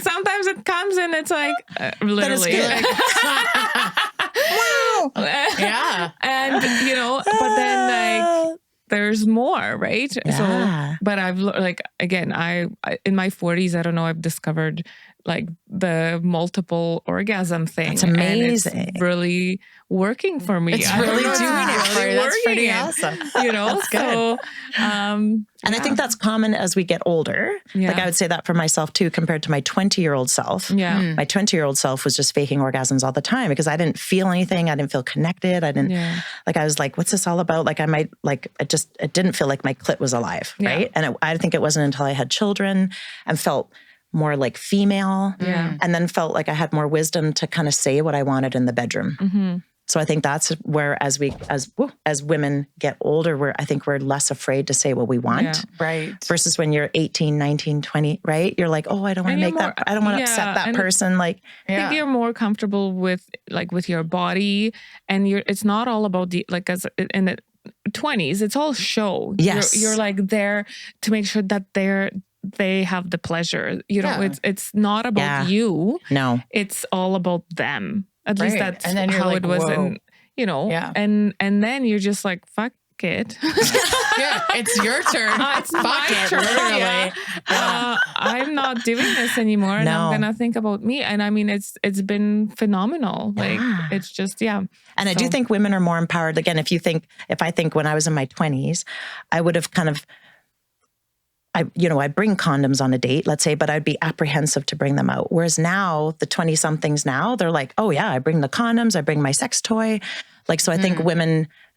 Speaker 2: Sometimes it comes and it's like literally.
Speaker 1: Wow.
Speaker 2: And but then like there's more, right? So, but I've like again, I in my 40s, I don't know, I've discovered like the multiple orgasm thing.
Speaker 1: That's amazing.
Speaker 2: And it's really working for me.
Speaker 3: It's really doing it for you. That's pretty awesome.
Speaker 2: You know,
Speaker 3: that's good.
Speaker 2: So,
Speaker 1: and I think that's common as we get older.
Speaker 2: Yeah.
Speaker 1: Like I would say that for myself too, compared to my 20-year-old self.
Speaker 2: Yeah.
Speaker 1: My 20-year-old self was just faking orgasms all the time because I didn't feel anything. I didn't feel connected. I didn't, like, I was like, what's this all about? Like I might, like, it didn't feel like my clit was alive. Right. And I think it wasn't until I had children and felt more like female and then felt like I had more wisdom to kind of say what I wanted in the bedroom.
Speaker 2: Mm-hmm.
Speaker 1: So I think that's where as women get older, I think we're less afraid to say what we want.
Speaker 3: Yeah, right.
Speaker 1: Versus when you're 18, 19, 20, right? You're like, oh, I don't want to I don't want to upset that person. Like,
Speaker 2: I think you're more comfortable with your body, and it's not all about like as in the 20s, it's all show.
Speaker 1: Yes.
Speaker 2: You're like there to make sure that they have the pleasure. You know, it's not about you.
Speaker 1: No.
Speaker 2: It's all about them. At least that's
Speaker 3: and then
Speaker 2: how
Speaker 3: like,
Speaker 2: it was.
Speaker 3: whoa.
Speaker 2: And, you know, and then you're just like, fuck it.
Speaker 3: It's your turn.
Speaker 2: It's my turn.
Speaker 3: Literally.
Speaker 2: I'm not doing this anymore. And I'm going to think about me. And I mean, it's been phenomenal. Like, it's just, And
Speaker 1: I do think women are more empowered. Again, if I think when I was in my 20s, I would have kind of, I bring condoms on a date, let's say, but I'd be apprehensive to bring them out. Whereas now, the 20-somethings now, they're like, oh yeah, I bring the condoms, I bring my sex toy. Like, so I think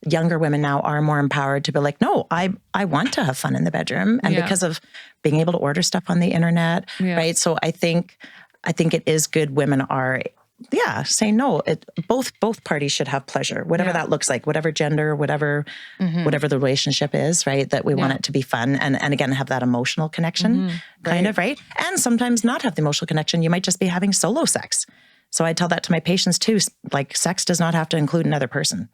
Speaker 1: younger women now are more empowered to be like, no, I want to have fun in the bedroom. And because of being able to order stuff on the internet, right? So I think it is good women are saying no. Both parties should have pleasure, whatever that looks like, whatever gender, whatever the relationship is, right? That we want it to be fun and again have that emotional connection, kind of, right? And sometimes not have the emotional connection. You might just be having solo sex. So I tell that to my patients too. Like, sex does not have to include another person,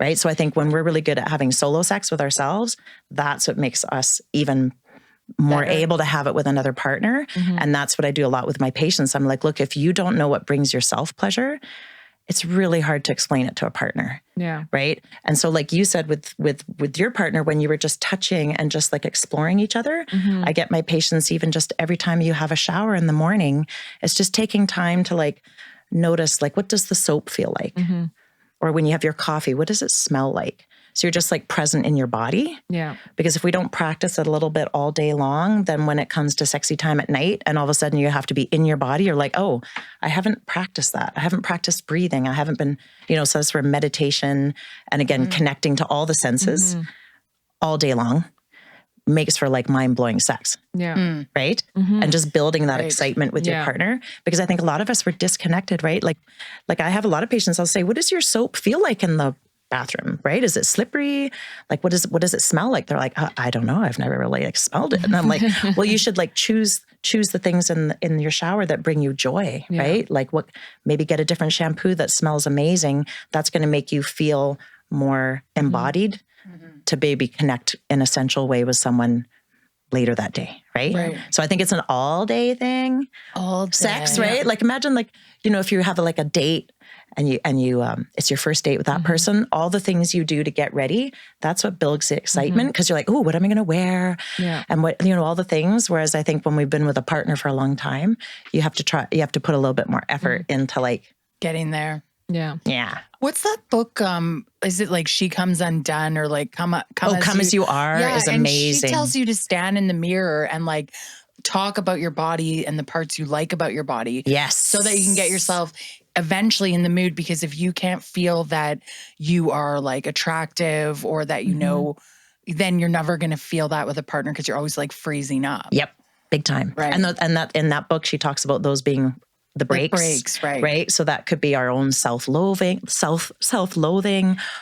Speaker 1: right? So I think when we're really good at having solo sex with ourselves, that's what makes us even more able to have it with another partner. And that's what I do a lot with my patients. I'm like, look, if you don't know what brings yourself pleasure, it's really hard to explain it to a partner.
Speaker 2: Yeah.
Speaker 1: Right. And so like you said, with your partner, when you were just touching and just like exploring each other, I get my patients, even just every time you have a shower in the morning, it's just taking time to like notice, like, what does the soap feel like? Or when you have your coffee, what does it smell like? So you're just like present in your body. Yeah. Because if we don't practice it a little bit all day long, then when it comes to sexy time at night and all of a sudden you have to be in your body, you're like, oh, I haven't practiced that. I haven't practiced breathing. I haven't been, so that's where meditation and again, connecting to all the senses all day long makes for like mind-blowing sex. Yeah. Right? And just building that excitement with your partner. Because I think a lot of us were disconnected, right? Like I have a lot of patients, I'll say, what does your soap feel like in the bathroom, right? Is it slippery? Like, what does it smell like? They're like, I don't know. I've never really like smelled it. And I'm like, well, you should like choose the things in your shower that bring you joy, right? Like maybe get a different shampoo that smells amazing. That's going to make you feel more embodied to maybe connect in a sensual way with someone later that day, right? So I think it's an all day thing. All day. Sex, right? Like imagine like, if you have like a date and you it's your first date with that person, all the things you do to get ready, that's what builds the excitement because you're like, oh, what am I going to wear? Yeah. And what, all the things. Whereas I think when we've been with a partner for a long time, you have to put a little bit more effort into like
Speaker 3: getting there.
Speaker 2: Yeah.
Speaker 3: Yeah. What's that book? Is it like She Comes Undone or like Come As You Are is amazing. And she tells you to stand in the mirror and like talk about your body and the parts you like about your body. Yes. So that you can get yourself eventually in the mood, because if you can't feel that you are like attractive or that then you're never going to feel that with a partner because you're always like freezing up. Yep. Big time. Right. And that in that book, she talks about those being the breaks, right? So that could be our own self-loathing,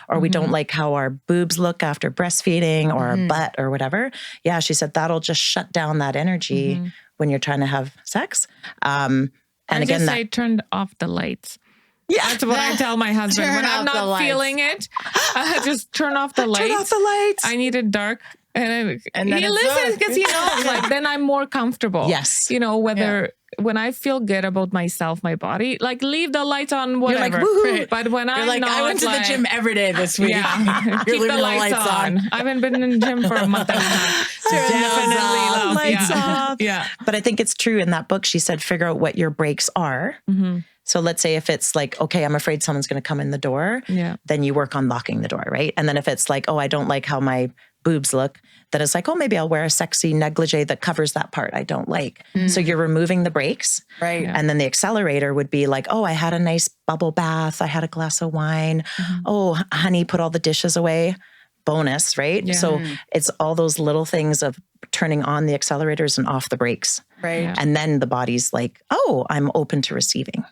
Speaker 3: or we don't like how our boobs look after breastfeeding or our butt or whatever. Yeah, she said that'll just shut down that energy when you're trying to have sex. And again,
Speaker 2: I turned off the lights. Yeah, that's what I tell my husband when I'm not feeling it. Just turn off the lights. Turn off the lights. I need it dark And
Speaker 3: then
Speaker 2: he
Speaker 3: it's
Speaker 2: listens
Speaker 3: done.
Speaker 2: because he knows, like, then I'm more comfortable.
Speaker 1: Yes.
Speaker 2: You know, whether when I feel good about myself, my body, like leave the lights on, whatever.
Speaker 1: You're like, woohoo.
Speaker 2: Right. But when I'm
Speaker 3: like,
Speaker 2: not,
Speaker 3: I went to the gym every day this week.
Speaker 2: yeah,
Speaker 3: You're
Speaker 2: keep
Speaker 3: leaving
Speaker 2: the lights on. I haven't been in the gym for a month and a half. So definitely love.
Speaker 1: Lights
Speaker 2: Yeah.
Speaker 1: off.
Speaker 2: Yeah.
Speaker 1: But I think it's true in that book. She said, figure out what your breaks are.
Speaker 2: Mm-hmm.
Speaker 1: So let's say if it's like, okay, I'm afraid someone's going to come in the door, then you work on locking the door, right? And then if it's like, oh, I don't like how my boobs look, then it's like, oh, maybe I'll wear a sexy negligee that covers that part I don't like. So you're removing the brakes.
Speaker 3: Right.
Speaker 1: And then the accelerator would be like, oh, I had a nice bubble bath. I had a glass of wine. Oh, honey, put all the dishes away. Bonus, right?
Speaker 2: Yeah.
Speaker 1: So it's all those little things of turning on the accelerators and off the brakes.
Speaker 3: Right.
Speaker 2: Yeah.
Speaker 1: And then the body's like, oh, I'm open to receiving,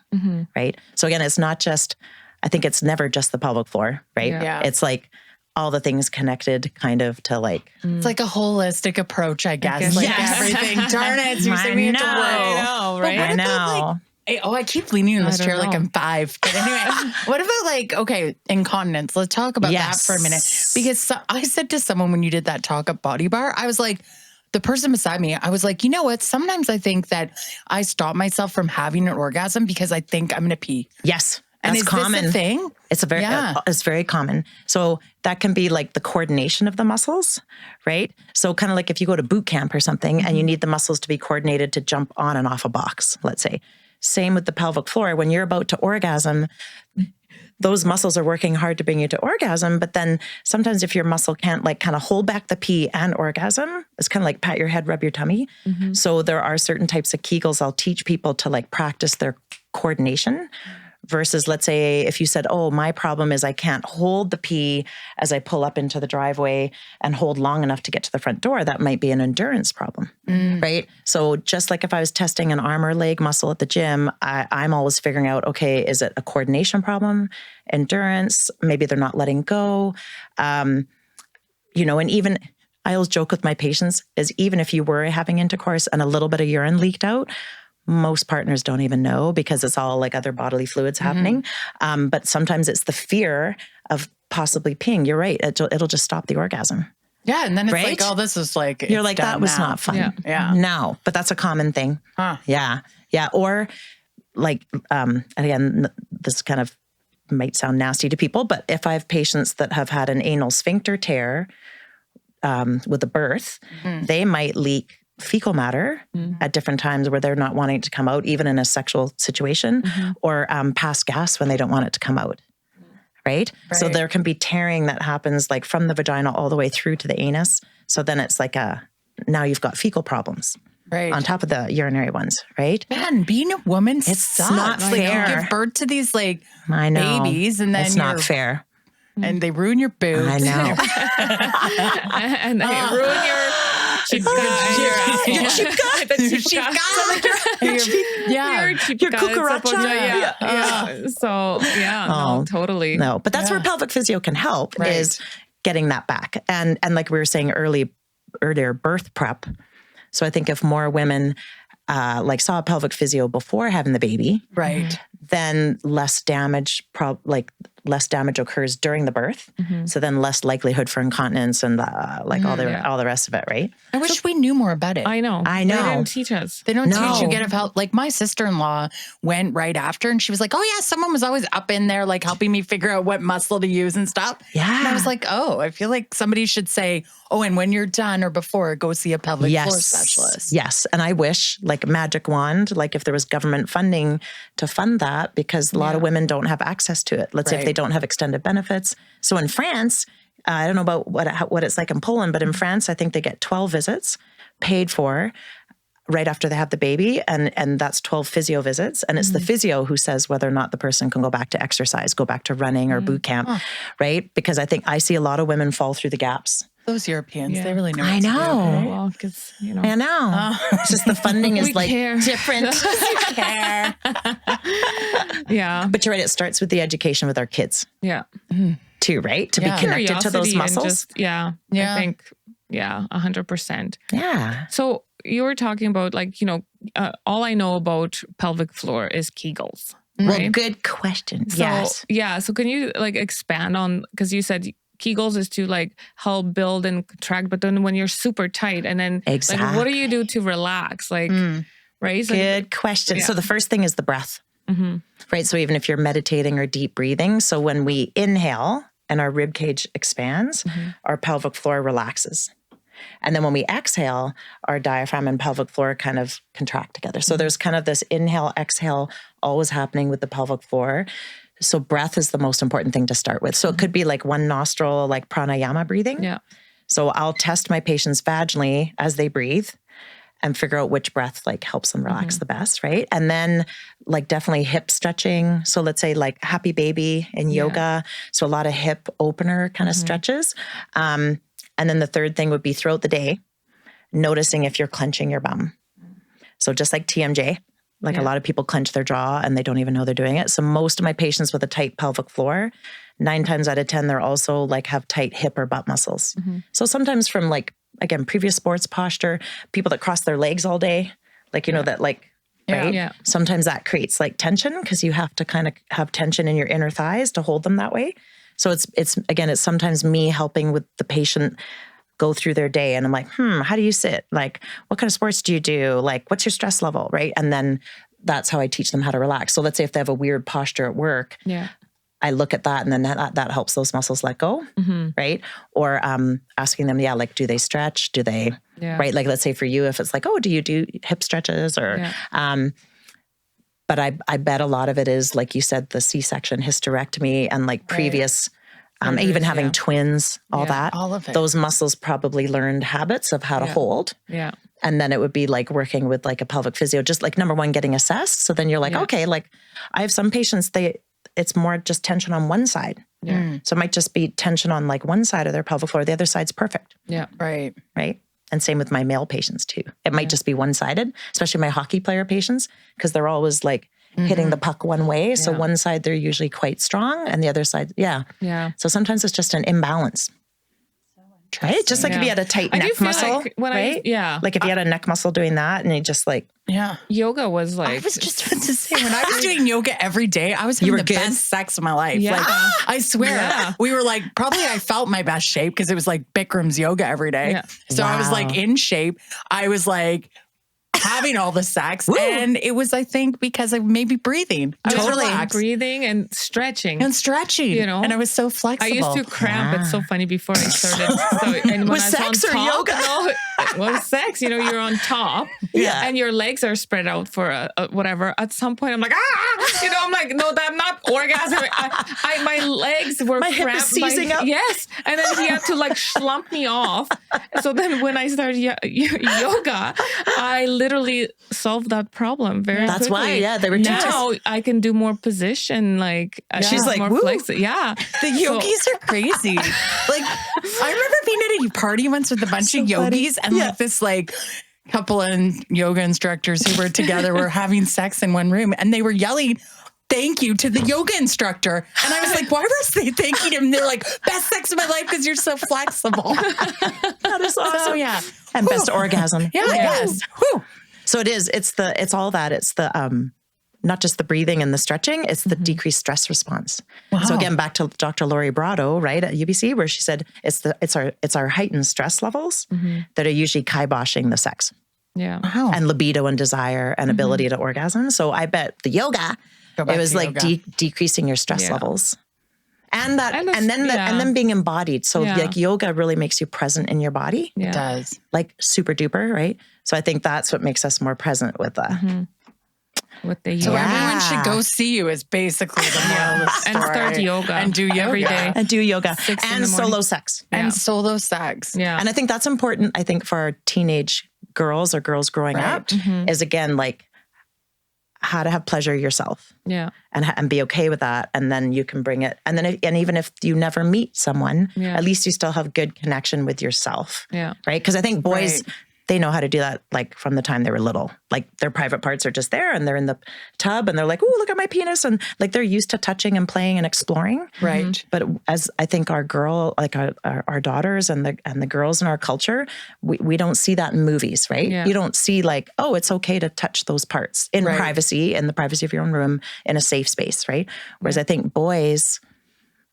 Speaker 1: right? So again, it's not just, I think it's never just the pelvic floor, right?
Speaker 3: Yeah.
Speaker 1: It's like all the things connected kind of to like.
Speaker 3: It's like a holistic approach, I guess. Like
Speaker 1: Yes.
Speaker 3: everything. Darn it. You're
Speaker 1: I
Speaker 3: saying we have to
Speaker 1: know.
Speaker 3: work.
Speaker 2: I know, right?
Speaker 1: I know.
Speaker 3: I keep leaning in this
Speaker 2: I
Speaker 3: chair
Speaker 2: don't
Speaker 3: like
Speaker 2: know.
Speaker 3: I'm 5. But anyway, what about like, okay, incontinence? Let's talk about that for a minute. Because I said to someone when you did that talk at Body Bar, I was like, the person beside me, I was like, you know what? Sometimes I think that I stop myself from having an orgasm because I think I'm going to pee.
Speaker 1: Yes.
Speaker 3: And
Speaker 1: That's
Speaker 3: is
Speaker 1: common.
Speaker 3: this a thing?
Speaker 1: It's it's very common. So that can be like the coordination of the muscles, right? So kind of like if you go to boot camp or something and you need the muscles to be coordinated to jump on and off a box, let's say. Same with the pelvic floor. When you're about to orgasm, those muscles are working hard to bring you to orgasm. But then sometimes if your muscle can't like kind of hold back the pee and orgasm, it's kind of like pat your head, rub your tummy. So there are certain types of Kegels I'll teach people to like practice their coordination. Versus, let's say, if you said, oh, my problem is I can't hold the pee as I pull up into the driveway and hold long enough to get to the front door, that might be an endurance problem, right? So just like if I was testing an arm or leg muscle at the gym, I'm always figuring out, okay, is it a coordination problem, endurance? Maybe they're not letting go. You know, and even I always joke with my patients is even if you were having intercourse and a little bit of urine leaked out, most partners don't even know because it's all like other bodily fluids happening. But sometimes it's the fear of possibly peeing. You're right. It'll just stop the orgasm.
Speaker 3: Yeah. And then it's
Speaker 1: Right?
Speaker 3: like, oh, this is like,
Speaker 1: You're like, that was not fun.
Speaker 3: Yeah.
Speaker 1: No, but that's a common thing.
Speaker 3: Huh.
Speaker 1: Yeah. Yeah. Or like, and again, this kind of might sound nasty to people, but if I have patients that have had an anal sphincter tear with a birth, they might leak fecal matter at different times where they're not wanting it to come out, even in a sexual situation, or pass gas when they don't want it to come out. Right? So there can be tearing that happens like from the vagina all the way through to the anus. So then it's like now you've got fecal problems on top of the urinary ones, right?
Speaker 3: Man, being a woman
Speaker 1: It's not
Speaker 3: Like,
Speaker 1: fair.
Speaker 3: you give birth to these like
Speaker 1: I know.
Speaker 3: babies and then
Speaker 1: it's not fair.
Speaker 3: And they ruin your boobs.
Speaker 1: I know.
Speaker 2: And they ruin your
Speaker 1: Your cucaracha.
Speaker 2: Yeah. So no, totally.
Speaker 1: No, but that's where pelvic physio can help is getting that back. And like we were saying earlier, birth prep. So I think if more women like saw a pelvic physio before having the baby,
Speaker 3: Right.
Speaker 1: then less damage occurs during the birth. So then less likelihood for incontinence and all the rest of it, right?
Speaker 3: I wish we knew more about it.
Speaker 2: I know.
Speaker 1: I know.
Speaker 2: They didn't teach us.
Speaker 3: They don't
Speaker 1: No.
Speaker 3: teach you get help. Like my sister-in-law went right after and she was like, oh yeah, someone was always up in there like helping me figure out what muscle to use and stuff.
Speaker 1: Yeah.
Speaker 3: And I was like, oh, I feel like somebody should say, oh, and when you're done or before, go see a pelvic floor specialist.
Speaker 1: Yes. And I wish like a magic wand, like if there was government funding to fund that, because a lot of women don't have access to it. Let's say if they don't have extended benefits. So in France, I don't know about what it's like in Poland, but in France, I think they get 12 visits paid for right after they have the baby. And that's 12 physio visits. And it's the physio who says whether or not the person can go back to exercise, go back to running or boot camp, right? Because I think I see a lot of women fall through the gaps.
Speaker 3: Those Europeans, they really know.
Speaker 1: I know.
Speaker 2: Well, because
Speaker 1: I know. It's just the funding is like
Speaker 2: care.
Speaker 1: different.
Speaker 2: Yeah.
Speaker 1: But you're right. It starts with the education with our kids
Speaker 2: Yeah.
Speaker 1: too, right? To be connected to those
Speaker 2: Curiosity and
Speaker 1: muscles.
Speaker 2: I think, 100%.
Speaker 1: Yeah.
Speaker 2: So you were talking about all I know about pelvic floor is Kegles.
Speaker 1: Well,
Speaker 2: Right?
Speaker 1: good question.
Speaker 2: So,
Speaker 1: yes.
Speaker 2: Yeah. So can you expand on, because you said Kegles is to like help build and contract, but then when you're super tight and then like, what do you do to relax? Like, right? So
Speaker 1: Good question. So the first thing is the breath, right? So even if you're meditating or deep breathing, so when we inhale and our rib cage expands, our pelvic floor relaxes. And then when we exhale, our diaphragm and pelvic floor kind of contract together. So there's kind of this inhale, exhale always happening with the pelvic floor. So breath is the most important thing to start with. So it could be like one nostril, like pranayama breathing.
Speaker 2: Yeah.
Speaker 1: So I'll test my patients vaginally as they breathe and figure out which breath like helps them relax the best, right? And then like definitely hip stretching. So let's say like happy baby in yoga. So a lot of hip opener kind of stretches. And then the third thing would be throughout the day, noticing if you're clenching your bum. So just like TMJ, like a lot of people clench their jaw and they don't even know they're doing it. So most of my patients with a tight pelvic floor, 9 times out of 10, they're also like have tight hip or butt muscles. So sometimes from like, again, previous sports posture, people that cross their legs all day, like, you know, that like, right?
Speaker 2: Yeah.
Speaker 1: Sometimes that creates like tension because you have to kind of have tension in your inner thighs to hold them that way. So it's again, it's sometimes me helping with the patient go through their day. And I'm like, how do you sit? Like, what kind of sports do you do? Like, what's your stress level, right? And then that's how I teach them how to relax. So let's say if they have a weird posture at work, I look at that and then that helps those muscles let go, right? Or asking them, like, do they stretch? Do they, right? Like, let's say for you, if it's like, oh, do you do hip stretches or, but I bet a lot of it is, like you said, the C-section hysterectomy and like previous, even having twins, all that.
Speaker 3: All of it.
Speaker 1: Those muscles probably learned habits of how to hold.
Speaker 2: Yeah.
Speaker 1: And then it would be like working with like a pelvic physio, just like number one, getting assessed. So then you're like, okay, like I have some patients, it's more just tension on one side. So it might just be tension on like one side of their pelvic floor. The other side's perfect.
Speaker 2: Yeah.
Speaker 3: Right.
Speaker 1: Right. And same with my male patients too. It might just be one-sided, especially my hockey player patients, because they're always like hitting the puck one way. So one side, they're usually quite strong and the other side, So sometimes it's just an imbalance. Right? Just like if you had a tight neck muscle,
Speaker 2: like when
Speaker 1: right? Like if you had a neck muscle doing that and you just like...
Speaker 2: Yoga was like...
Speaker 3: I was just about to say, when I was doing yoga every day, I was having the best sex of my life.
Speaker 2: Yeah.
Speaker 3: Like, I swear. We were like, probably I felt my best shape because it was like Bikram's yoga every day. Yeah. So I was like in shape. I was like... having all the sex. And it was, I think, because of maybe breathing.
Speaker 2: Totally. Breathing and stretching.
Speaker 3: You know? And I was so flexible.
Speaker 2: I used to cramp. It's so funny before I started. And when I was
Speaker 1: sex
Speaker 2: on
Speaker 1: or
Speaker 2: top,
Speaker 1: yoga?
Speaker 2: Well, sex, you know, you're on top and your legs are spread out for whatever. At some point, I'm like, you know, I'm like, no, I'm not orgasming. My legs were
Speaker 1: my hip is seizing up.
Speaker 2: Yes. And then he had to like slump me off. So then when I started yoga, I literally solved that problem very quickly.
Speaker 1: That's why, they were
Speaker 2: now I can do more position, like
Speaker 1: she's like,
Speaker 2: more flexible. Yeah.
Speaker 3: The yogis are crazy. Like, I remember being at a party once with a bunch of yogis and like this like couple and yoga instructors who were together were having sex in one room and they were yelling thank you to the yoga instructor. And I was like, why was they thanking him? And they're like, best sex of my life because you're so flexible.
Speaker 1: That is awesome.
Speaker 3: So,
Speaker 1: and best orgasm.
Speaker 3: Yes.
Speaker 1: So it is. It's all that. It's the not just the breathing and the stretching. It's the decreased stress response. Wow. So again, back to Dr. Lori Brado, right at UBC, where she said it's our heightened stress levels that are usually kiboshing the sex.
Speaker 2: Yeah.
Speaker 3: Wow.
Speaker 1: And libido and desire and ability to orgasm. So I bet the yoga, it was like decreasing your stress levels. And that, and then being embodied. So like yoga really makes you present in your body.
Speaker 3: It does.
Speaker 1: Like super duper, right? So I think that's what makes us more present with the yoga.
Speaker 3: So everyone should go see you is basically the moral of the story.
Speaker 2: And start yoga.
Speaker 3: And do yoga.
Speaker 2: Every day.
Speaker 1: And do yoga. And solo sex.
Speaker 3: And solo sex.
Speaker 2: Yeah.
Speaker 1: And I think that's important, I think, for our teenage girls or girls growing up is again, like how to have pleasure yourself.
Speaker 2: Yeah.
Speaker 1: And be okay with that. And then you can bring it. And then, and even if you never meet someone, at least you still have good connection with yourself.
Speaker 2: Yeah.
Speaker 1: Right. Because I think boys, they know how to do that like from the time they were little. Like their private parts are just there and they're in the tub and they're like, oh, look at my penis. And like they're used to touching and playing and exploring.
Speaker 3: Right.
Speaker 1: But as I think our daughters and the girls in our culture, we don't see that in movies, right?
Speaker 2: Yeah.
Speaker 1: You don't see like, oh, it's okay to touch those parts in privacy, in the privacy of your own room, in a safe space, right? Whereas I think boys,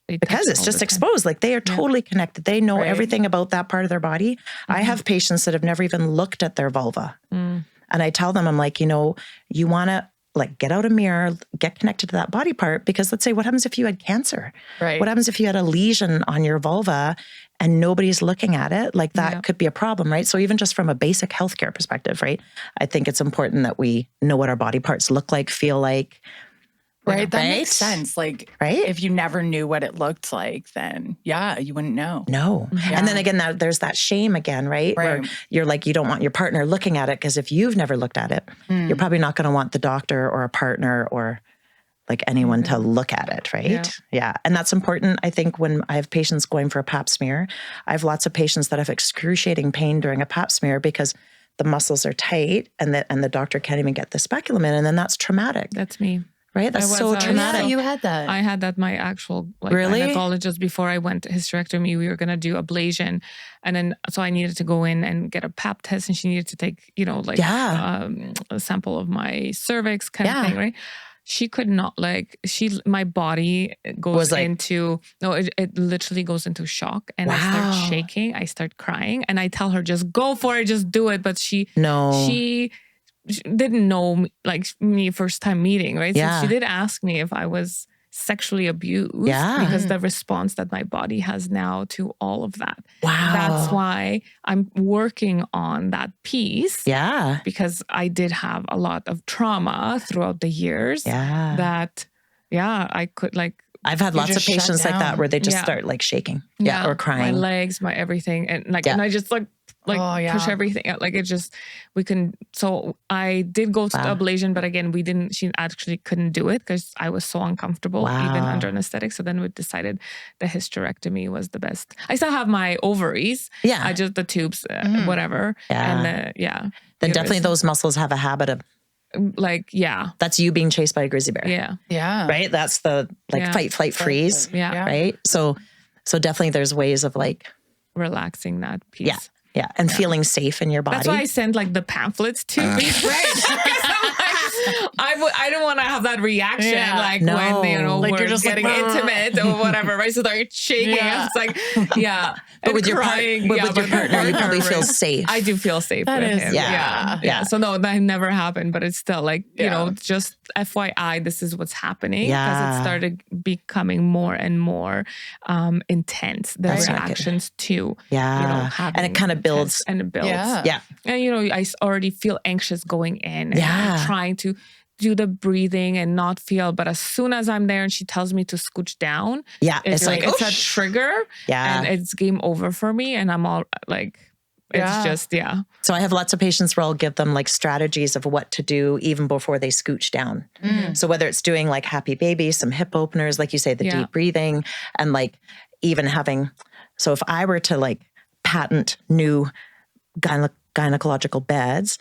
Speaker 1: because it's just exposed. Like they are totally connected. They know everything about that part of their body. I have patients that have never even looked at their vulva. And I tell them, I'm like, you know, you want to like get out a mirror, get connected to that body part, because let's say, what happens if you had cancer?
Speaker 3: Right.
Speaker 1: What happens if you had a lesion on your vulva and nobody's looking at it? Like that could be a problem, right? So even just from a basic healthcare perspective, right? I think it's important that we know what our body parts look like, feel like.
Speaker 3: Right. That makes sense. Like, if you never knew what it looked like, then you wouldn't know.
Speaker 1: No. Yeah. And then again, there's that shame again, right? Where you're like, you don't want your partner looking at it, because if you've never looked at it, you're probably not going to want the doctor or a partner or like anyone to look at it, right? Yeah. And that's important. I think when I have patients going for a pap smear, I have lots of patients that have excruciating pain during a pap smear because the muscles are tight and the doctor can't even get the speculum in. And then that's traumatic.
Speaker 2: That's me.
Speaker 1: Right? That's so traumatic.
Speaker 3: Yeah, you had that.
Speaker 2: I had that. My actual gynecologist, before I went to hysterectomy, we were going to do ablation. And then, so I needed to go in and get a pap test, and she needed to take, you know, like a sample of my cervix kind of thing, right? She could not my body goes into, it literally goes into shock, and I start shaking. I start crying, and I tell her, just go for it, just do it. But she didn't know me first time meeting, right? So she did ask me if I was sexually abused because the response that my body has now to all of that. Wow. That's why I'm working on that piece. Yeah. Because I did have a lot of trauma throughout the years that, I could
Speaker 1: I've had lots of patients like that where they just start like shaking or crying.
Speaker 2: My legs, my everything. And and I just push everything out. Like it just, so I did go to ablation, but again, she actually couldn't do it because I was so uncomfortable even under anesthetic. So then we decided the hysterectomy was the best. I still have my ovaries. Yeah. I just, the tubes, whatever. Yeah. And
Speaker 1: then definitely those muscles have a habit of that's you being chased by a grizzly bear. Yeah. Yeah. Right? That's the fight, flight, freeze. Yeah. Right? So definitely there's ways of
Speaker 2: relaxing that piece.
Speaker 1: Yeah. Yeah. And feeling safe in your body.
Speaker 2: That's why I send the pamphlets to me. I don't want to have that reaction when we're just getting intimate or whatever, right? So they're shaking. Yeah. It's
Speaker 1: but with your partner, you probably feel safe.
Speaker 2: I do feel safe with him. Yeah. So no, that never happened, but it's still just FYI, this is what's happening because it started becoming more and more intense. The reactions to
Speaker 1: and it kind of builds
Speaker 2: and it builds. Yeah. And I already feel anxious going in and I'm trying to do the breathing and not feel, but as soon as I'm there and she tells me to scooch down, it's it's a trigger and it's game over for me, and I'm all it's just
Speaker 1: So I have lots of patients where I'll give them strategies of what to do even before they scooch down. So whether it's doing happy baby, some hip openers, like you say, the deep breathing, and even having, so if I were to patent new gynecological beds,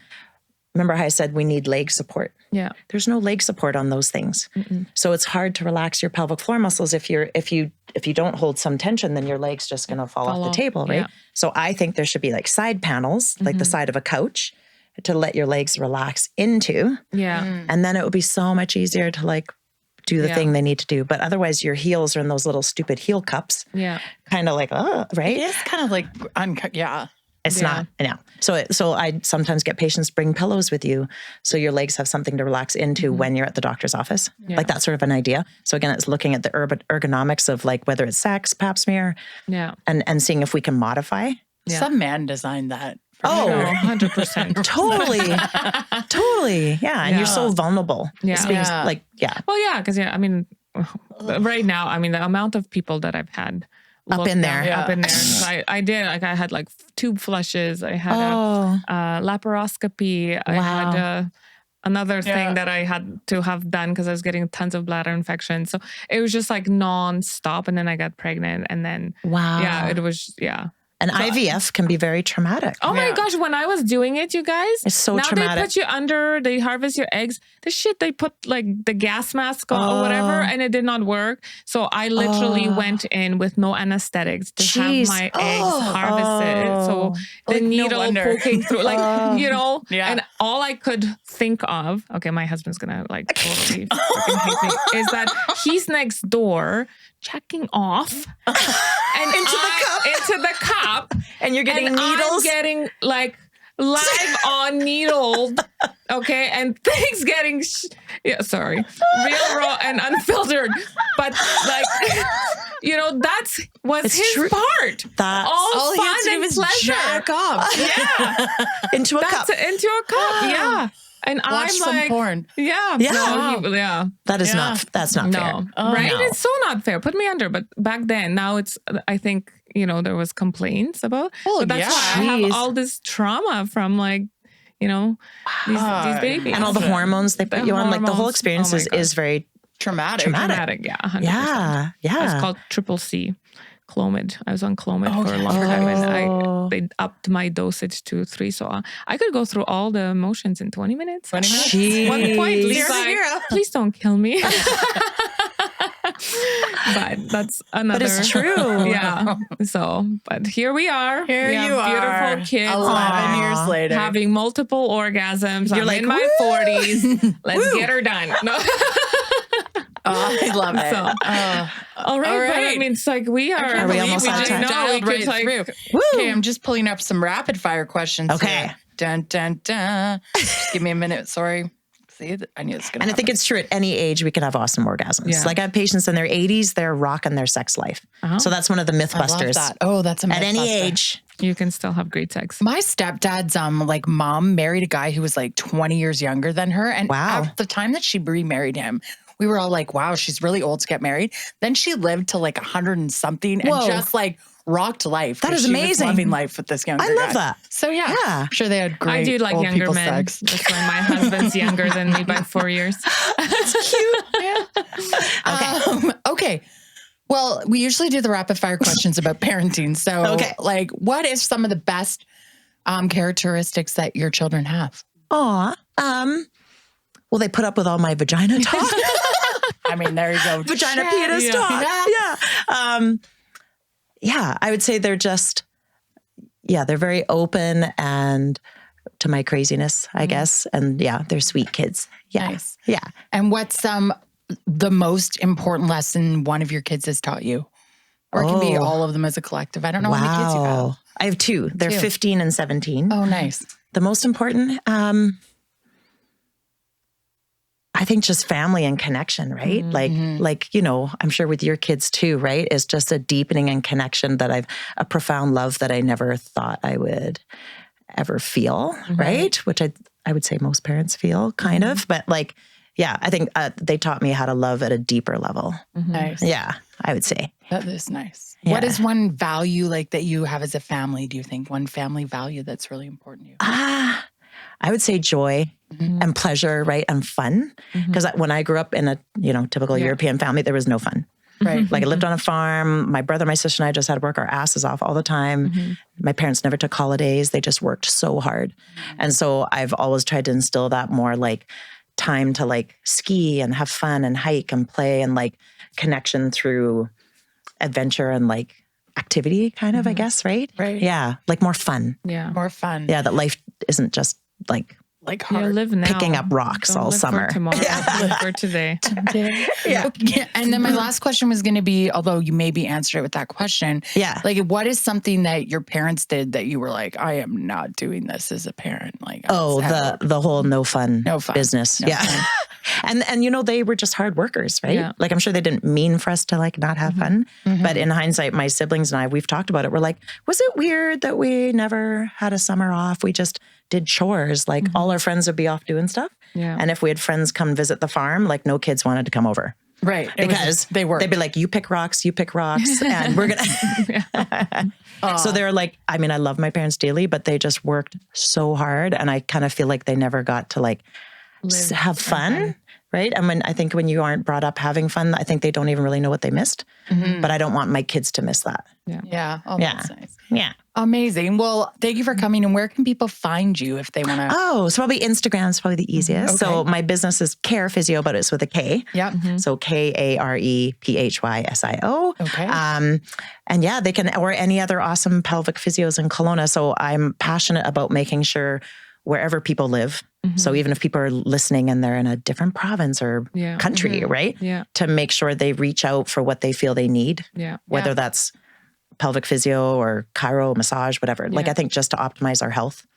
Speaker 1: remember how I said we need leg support? Yeah. There's no leg support on those things. So it's hard to relax your pelvic floor muscles. If you don't hold some tension, then your leg's just going to fall off the table, right? So I think there should be side panels, like the side of a couch, to let your legs relax into. Yeah. And then it would be so much easier to do the thing they need to do. But otherwise your heels are in those little stupid heel cups. Yeah. Kind of right?
Speaker 3: It is kind of
Speaker 1: It's not, So I sometimes get patients bring pillows with you so your legs have something to relax into when you're at the doctor's office. That sort of an idea. So again, it's looking at the ergonomics of whether it's sex, pap smear, and seeing if we can modify.
Speaker 3: Yeah. Some man designed that.
Speaker 1: Oh,
Speaker 2: sure. 100%.
Speaker 1: Totally. Yeah. And you're so vulnerable. Yeah. It's being
Speaker 2: Well, because right now, the amount of people that I've had
Speaker 1: up in there.
Speaker 2: So I did, I had tube flushes. I had a laparoscopy. I had another thing that I had to have done because I was getting tons of bladder infections. So it was just nonstop. And then I got pregnant, and then, it was,
Speaker 1: And IVF can be very traumatic.
Speaker 2: Oh my gosh, when I was doing it, you guys,
Speaker 1: it's so traumatic.
Speaker 2: They put you under, they harvest your eggs. The shit, they put like the gas mask on or whatever, and it did not work. So I literally went in with no anesthetics to have my eggs harvested. So the needle poking through, like, you know, and all I could think of, okay, my husband's gonna like totally fucking hate me, is that he's next door checking off and into the cup,
Speaker 1: and you're getting needles.
Speaker 2: I'm getting like live on needled, okay, and things getting real raw and unfiltered, but like, you know, that's was his part.
Speaker 1: That's
Speaker 2: all
Speaker 3: he
Speaker 2: fun
Speaker 3: had to do
Speaker 2: and
Speaker 3: was
Speaker 2: pleasure.
Speaker 3: jack off.
Speaker 2: Yeah,
Speaker 1: into a cup.
Speaker 2: Into a cup. Yeah. And
Speaker 3: watch
Speaker 2: I'm
Speaker 3: some
Speaker 2: like,
Speaker 3: porn.
Speaker 2: Yeah.
Speaker 1: That's not fair.
Speaker 2: Right? No. It's so not fair. Put me under. But back then, now it's, I think, you know, there was complaints about. But that's why I have all this trauma from like, you know, these babies.
Speaker 1: And all the hormones they put you on. Like the whole experience is very
Speaker 3: traumatic.
Speaker 2: Yeah, 100%.
Speaker 1: Yeah.
Speaker 2: It's called C. Clomid. I was on Clomid for a long time, and they upped my dosage to 3. So I could go through all the motions in 20 minutes. 20 minutes?
Speaker 1: Jeez.
Speaker 2: One point, Lisa, please don't kill me. But that's another.
Speaker 1: But it's true.
Speaker 2: Yeah. So, but here we are.
Speaker 3: Here you are.
Speaker 2: Beautiful kids.
Speaker 3: 11 years later.
Speaker 2: Having multiple orgasms.
Speaker 1: You're
Speaker 2: I'm
Speaker 1: like,
Speaker 2: in my 40s. Let's get her done. No.
Speaker 3: I love it.
Speaker 2: All right. But I mean, it's like we are.
Speaker 1: Are we almost out of time?
Speaker 3: Okay, I'm just pulling up some rapid fire questions.
Speaker 1: Okay.
Speaker 3: Here. Dun, dun, dun. Just give me a minute. Sorry. See, I knew it's going to happen.
Speaker 1: I think it's true at any age we can have awesome orgasms. Yeah. Like I have patients in their 80s, they're rocking their sex life. So that's one of the mythbusters.
Speaker 3: That. Oh, that's a mythbuster.
Speaker 1: At any age.
Speaker 2: You can still have great sex.
Speaker 3: My stepdad's like mom married a guy who was like 20 years younger than her. And at the time that she remarried him, we were all like, wow, she's really old to get married. Then she lived to like 100 and something and just like rocked life.
Speaker 1: That is amazing.
Speaker 3: She was loving life with this younger
Speaker 1: guy. I love that.
Speaker 3: So yeah. I'm sure they had great
Speaker 2: I do like
Speaker 3: old
Speaker 2: younger men.
Speaker 3: Sex.
Speaker 2: That's why my husband's younger than me by 4 years.
Speaker 1: That's cute. Yeah.
Speaker 3: Okay. Well, we usually do the rapid fire questions about parenting. So like, what is some of the best characteristics that your children have?
Speaker 1: Well, they put up with all my vagina talk.
Speaker 3: I mean, there you go.
Speaker 1: Vagina penis talk. Yeah. I would say they're just, they're very open and to my craziness, I guess. And they're sweet kids. Yeah.
Speaker 3: Nice.
Speaker 1: Yeah.
Speaker 3: And what's the most important lesson one of your kids has taught you? Or it can be all of them as a collective. I don't know how many kids you have.
Speaker 1: I have 2. They're 15 and 17.
Speaker 3: Oh, nice.
Speaker 1: The most important, I think just family and connection, right? Like, you know, I'm sure with your kids too, right? Is just a deepening and connection that a profound love that I never thought I would ever feel, right? Which I would say most parents feel kind of, but like, I think they taught me how to love at a deeper level.
Speaker 3: Nice.
Speaker 1: Yeah, I would say.
Speaker 3: That is nice. Yeah. What is one value like that you have as a family, do you think? One family value that's really important to you?
Speaker 1: I would say joy and pleasure, right? And fun. Because when I grew up in a, typical European family, there was no fun.
Speaker 3: Right.
Speaker 1: Like I lived on a farm. My brother, my sister, and I just had to work our asses off all the time. My parents never took holidays. They just worked so hard. And so I've always tried to instill that more like time to like ski and have fun and hike and play and like connection through adventure and like activity kind of, I guess, right?
Speaker 3: Right.
Speaker 1: Yeah. Like more fun.
Speaker 2: Yeah.
Speaker 3: More fun.
Speaker 1: Yeah. That life isn't just like
Speaker 3: hard.
Speaker 2: Live now.
Speaker 1: Picking up rocks all summer.
Speaker 2: For tomorrow. Live for today.
Speaker 3: Yeah. Okay. And then my last question was going to be, although you maybe answered it with that question.
Speaker 1: Yeah.
Speaker 3: Like, what is something that your parents did that you were like, I am not doing this as a parent? Like,
Speaker 1: the whole no fun business.
Speaker 3: No fun.
Speaker 1: And they were just hard workers, right? Yeah. Like I'm sure they didn't mean for us to like not have fun. But in hindsight, my siblings and I, we've talked about it. We're like, was it weird that we never had a summer off? We just did chores. Like all our friends would be off doing stuff.
Speaker 2: Yeah.
Speaker 1: And if we had friends come visit the farm, like no kids wanted to come over.
Speaker 3: Right.
Speaker 1: Because
Speaker 3: they were.
Speaker 1: They'd be like, you pick rocks, and we're going to. So they're like, I mean, I love my parents dearly, but they just worked so hard. And I kind of feel like they never got to like have fun. Right. And when you aren't brought up having fun, I think they don't even really know what they missed. But I don't want my kids to miss that.
Speaker 3: Yeah. Oh, that's nice.
Speaker 1: Yeah.
Speaker 3: Amazing. Well, thank you for coming. And where can people find you if they want to?
Speaker 1: Oh, so probably Instagram is probably the easiest.
Speaker 3: Okay.
Speaker 1: So my business is Kare Physio, but it's with a K.
Speaker 3: Yep.
Speaker 1: So KarePhysio.
Speaker 3: Okay.
Speaker 1: And yeah, they can, or any other awesome pelvic physios in Kelowna. So I'm passionate about making sure wherever people live. So even if people are listening and they're in a different province or country, right?
Speaker 2: Yeah.
Speaker 1: To make sure they reach out for what they feel they need.
Speaker 2: Yeah.
Speaker 1: Whether that's pelvic physio or chiro, massage, whatever. Like I think just to optimize our health,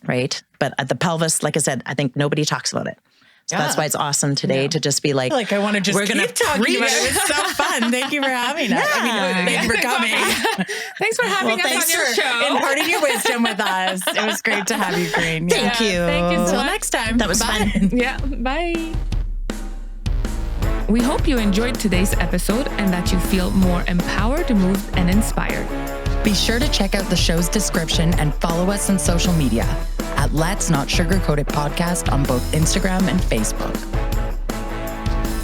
Speaker 1: right? But at the pelvis, like I said, I think nobody talks about it. So that's why it's awesome today to just be like,
Speaker 3: I want to just
Speaker 1: we're
Speaker 3: keep talking about it. It was so fun. Thank you for having us. Thank you for coming.
Speaker 2: Thanks for having us on your show.
Speaker 3: Imparting your wisdom with us. It was great to have you, Corinne.
Speaker 1: Thank you.
Speaker 2: Thank you so
Speaker 3: Until
Speaker 2: much.
Speaker 3: next time.
Speaker 1: That was
Speaker 3: Bye.
Speaker 1: fun.
Speaker 2: Yeah. Bye. We hope you enjoyed today's episode and that you feel more empowered, moved, and inspired.
Speaker 3: Be sure to check out the show's description and follow us on social media at Let's Not Sugarcoat It Podcast on both Instagram and Facebook.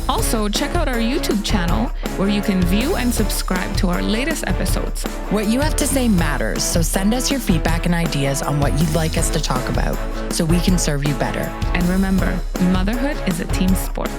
Speaker 2: Also, check out our YouTube channel where you can view and subscribe to our latest episodes.
Speaker 3: What you have to say matters, so send us your feedback and ideas on what you'd like us to talk about so we can serve you better.
Speaker 2: And remember, motherhood is a team sport.